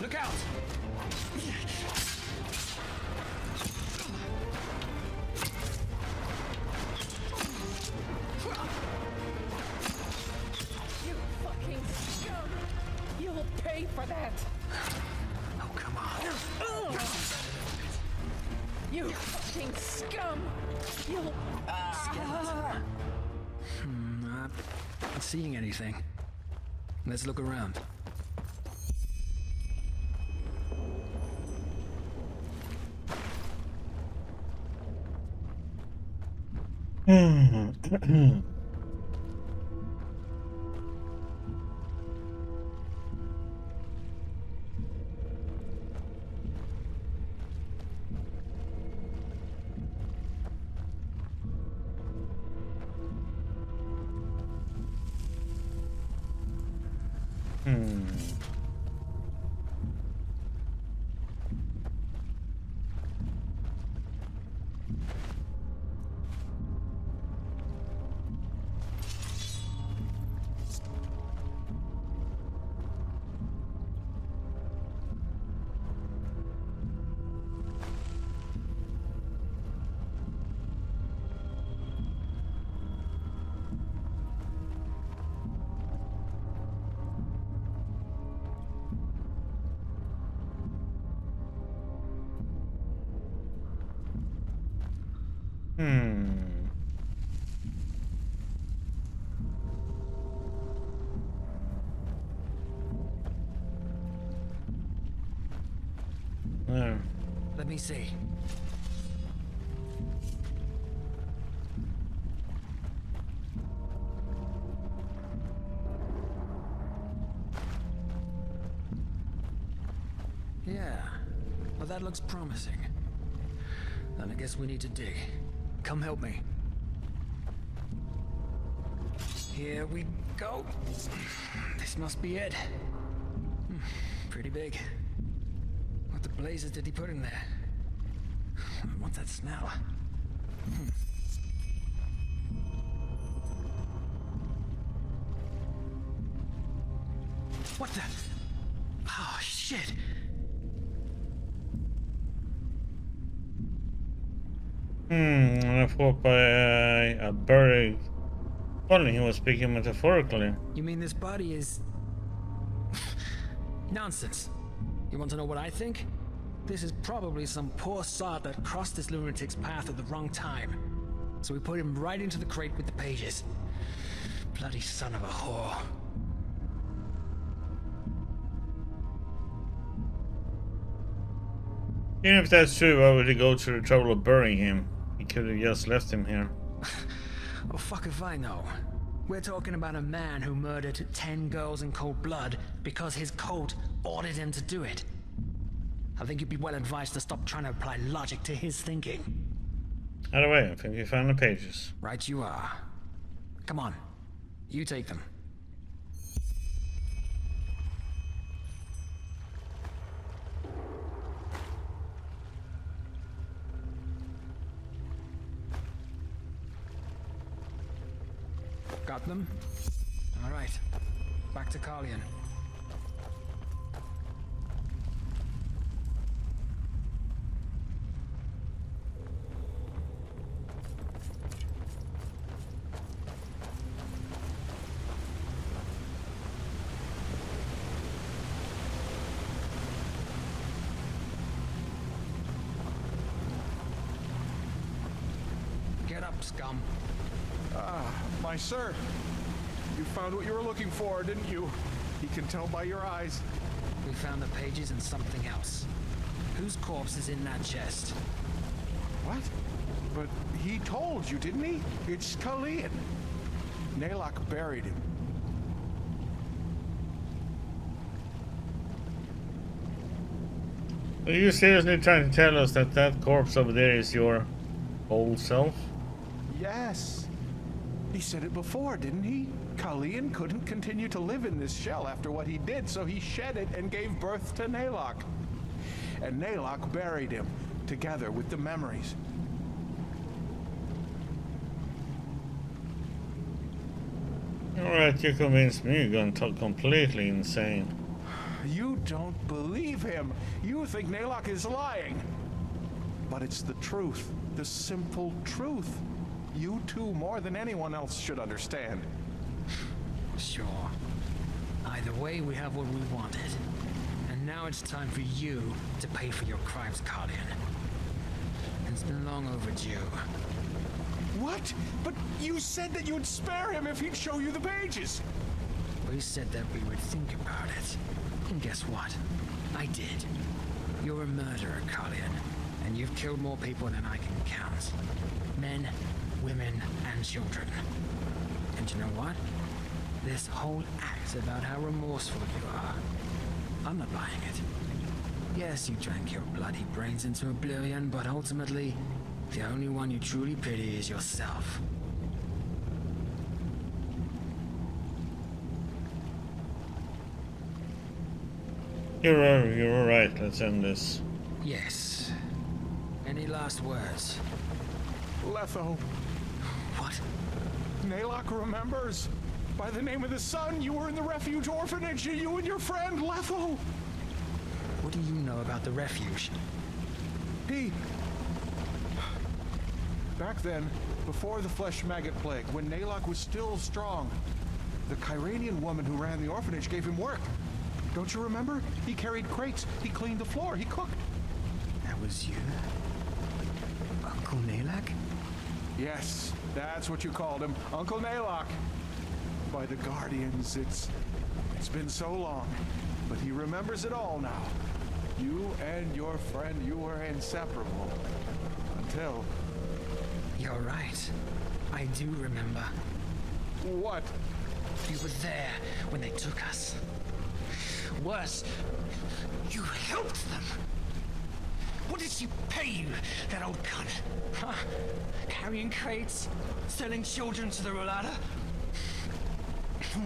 Look out! You fucking scum! You'll pay for that! Oh, come on. You fucking scum! You'll... Not seeing anything. Let's look around. Let me see. Yeah. Well, that looks promising. Then I guess we need to dig. Come help me. Here we go. This must be it. Pretty big. What the blazes did he put in there? What's that smell? What the? Oh, shit! I thought by a bird. Only he was speaking metaphorically. You mean this body is... Nonsense. You want to know what I think? This is probably some poor sod that crossed this lunatic's path at the wrong time. So we put him right into the crate with the pages. Bloody son of a whore. Even if that's true, why would he go to the trouble of burying him? He could have just left him here. Oh, fuck if I know. We're talking about a man who murdered 10 girls in cold blood because his cult ordered him to do it. I think you'd be well advised to stop trying to apply logic to his thinking. Either way, I think we found the pages. Right you are. Come on, you take them. Got them? All right. Back to Carlion. Get up, scum. My sir, you found what you were looking for, didn't you? He can tell by your eyes. We found the pages and something else. Whose corpse is in that chest? What? But he told you, didn't he? It's Carlion. Naylock buried him. Are you seriously trying to tell us that that corpse over there is your old self? Yes. He said it before, didn't he? Carlion couldn't continue to live in this shell after what he did, so he shed it and gave birth to Naylock. And Naylock buried him, together with the memories. Alright, you convinced me. You're going to talk completely insane. You don't believe him. You think Naylock is lying. But it's the truth, the simple truth. You two, more than anyone else, should understand. Sure. Either way, we have what we wanted. And now it's time for you to pay for your crimes, Carlion. It's been long overdue. What? But you said that you'd spare him if he'd show you the pages. We said that we would think about it. And guess what? I did. You're a murderer, Carlion. And you've killed more people than I can count. Men, women, and children. And you know what? This whole act about how remorseful you are, I'm not buying it. Yes, you drank your bloody brains into oblivion, but ultimately, the only one you truly pity is yourself. You're right. Let's end this. Yes. Any last words? Letho. What? Naylock remembers. By the name of the sun, you were in the refuge orphanage, you and your friend, Letho. What do you know about the refuge? Back then, before the flesh maggot plague, when Naylock was still strong, the Kyranian woman who ran the orphanage gave him work. Don't you remember? He carried crates, he cleaned the floor, he cooked. That was you? Uncle Naylock? Yes, that's what you called him, Uncle Naylock. By the Guardians, it's been so long, but he remembers it all now. You and your friend, you were inseparable. Until... You're right. I do remember. What? You were there when they took us. Worse, you helped them. What did she pay you, that old cunt? Huh? Carrying crates? Selling children to the Rolada?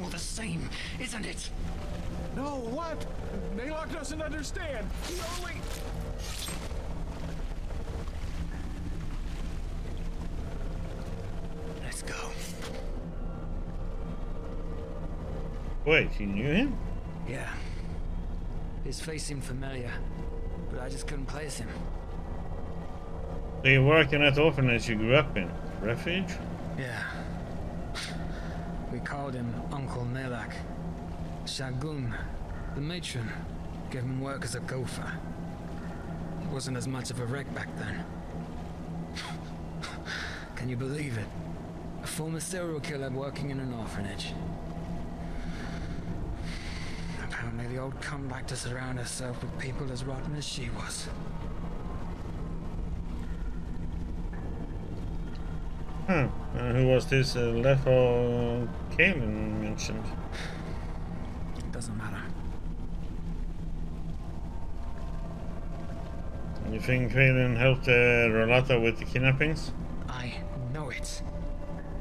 All the same, isn't it? No, what? Naylock doesn't understand. He only... Let's go. Wait, you knew him? Yeah. His face seemed familiar, but I just couldn't place him. So you worked in that orphanage you grew up in? Refuge? Yeah. We called him Uncle Naylock. Shagun, the matron, gave him work as a gopher. wasn't as much of a wreck back then. Can you believe it? A former serial killer working in an orphanage. Apparently the old cunt liked to surround herself with people as rotten as she was. Who was this Lefo Kalen mentioned? Doesn't matter. You think Kalen helped Rolata with the kidnappings? I know it.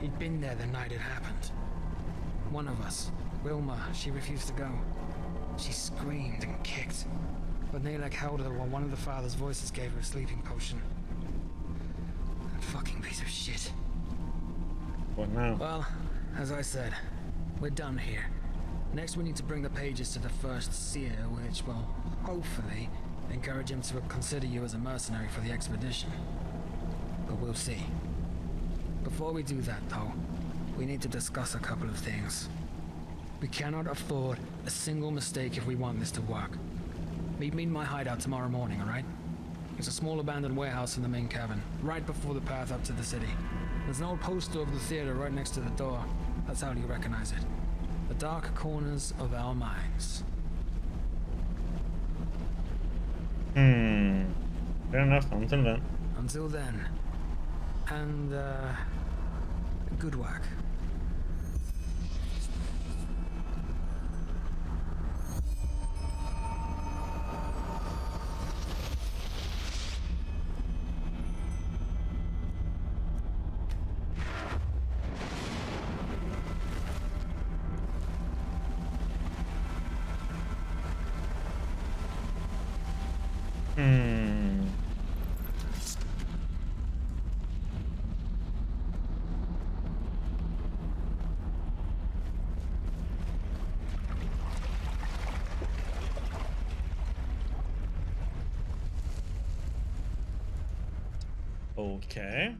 He'd been there the night it happened. One of us, Wilma, she refused to go. She screamed and kicked. But Nalek held her while one of the father's voices gave her a sleeping potion. That fucking piece of shit. What now? Well, as I said, we're done here. Next we need to bring the pages to the first seer, which will, hopefully, encourage him to consider you as a mercenary for the expedition. But we'll see. Before we do that, though, we need to discuss a couple of things. We cannot afford a single mistake if we want this to work. Meet me in my hideout tomorrow morning, alright? There's a small abandoned warehouse in the main cavern, right before the path up to the city. There's an old poster of the theater right next to the door. That's how you recognize it. The dark corners of our minds. Fair enough, until then. Until then. And, good work. Okay.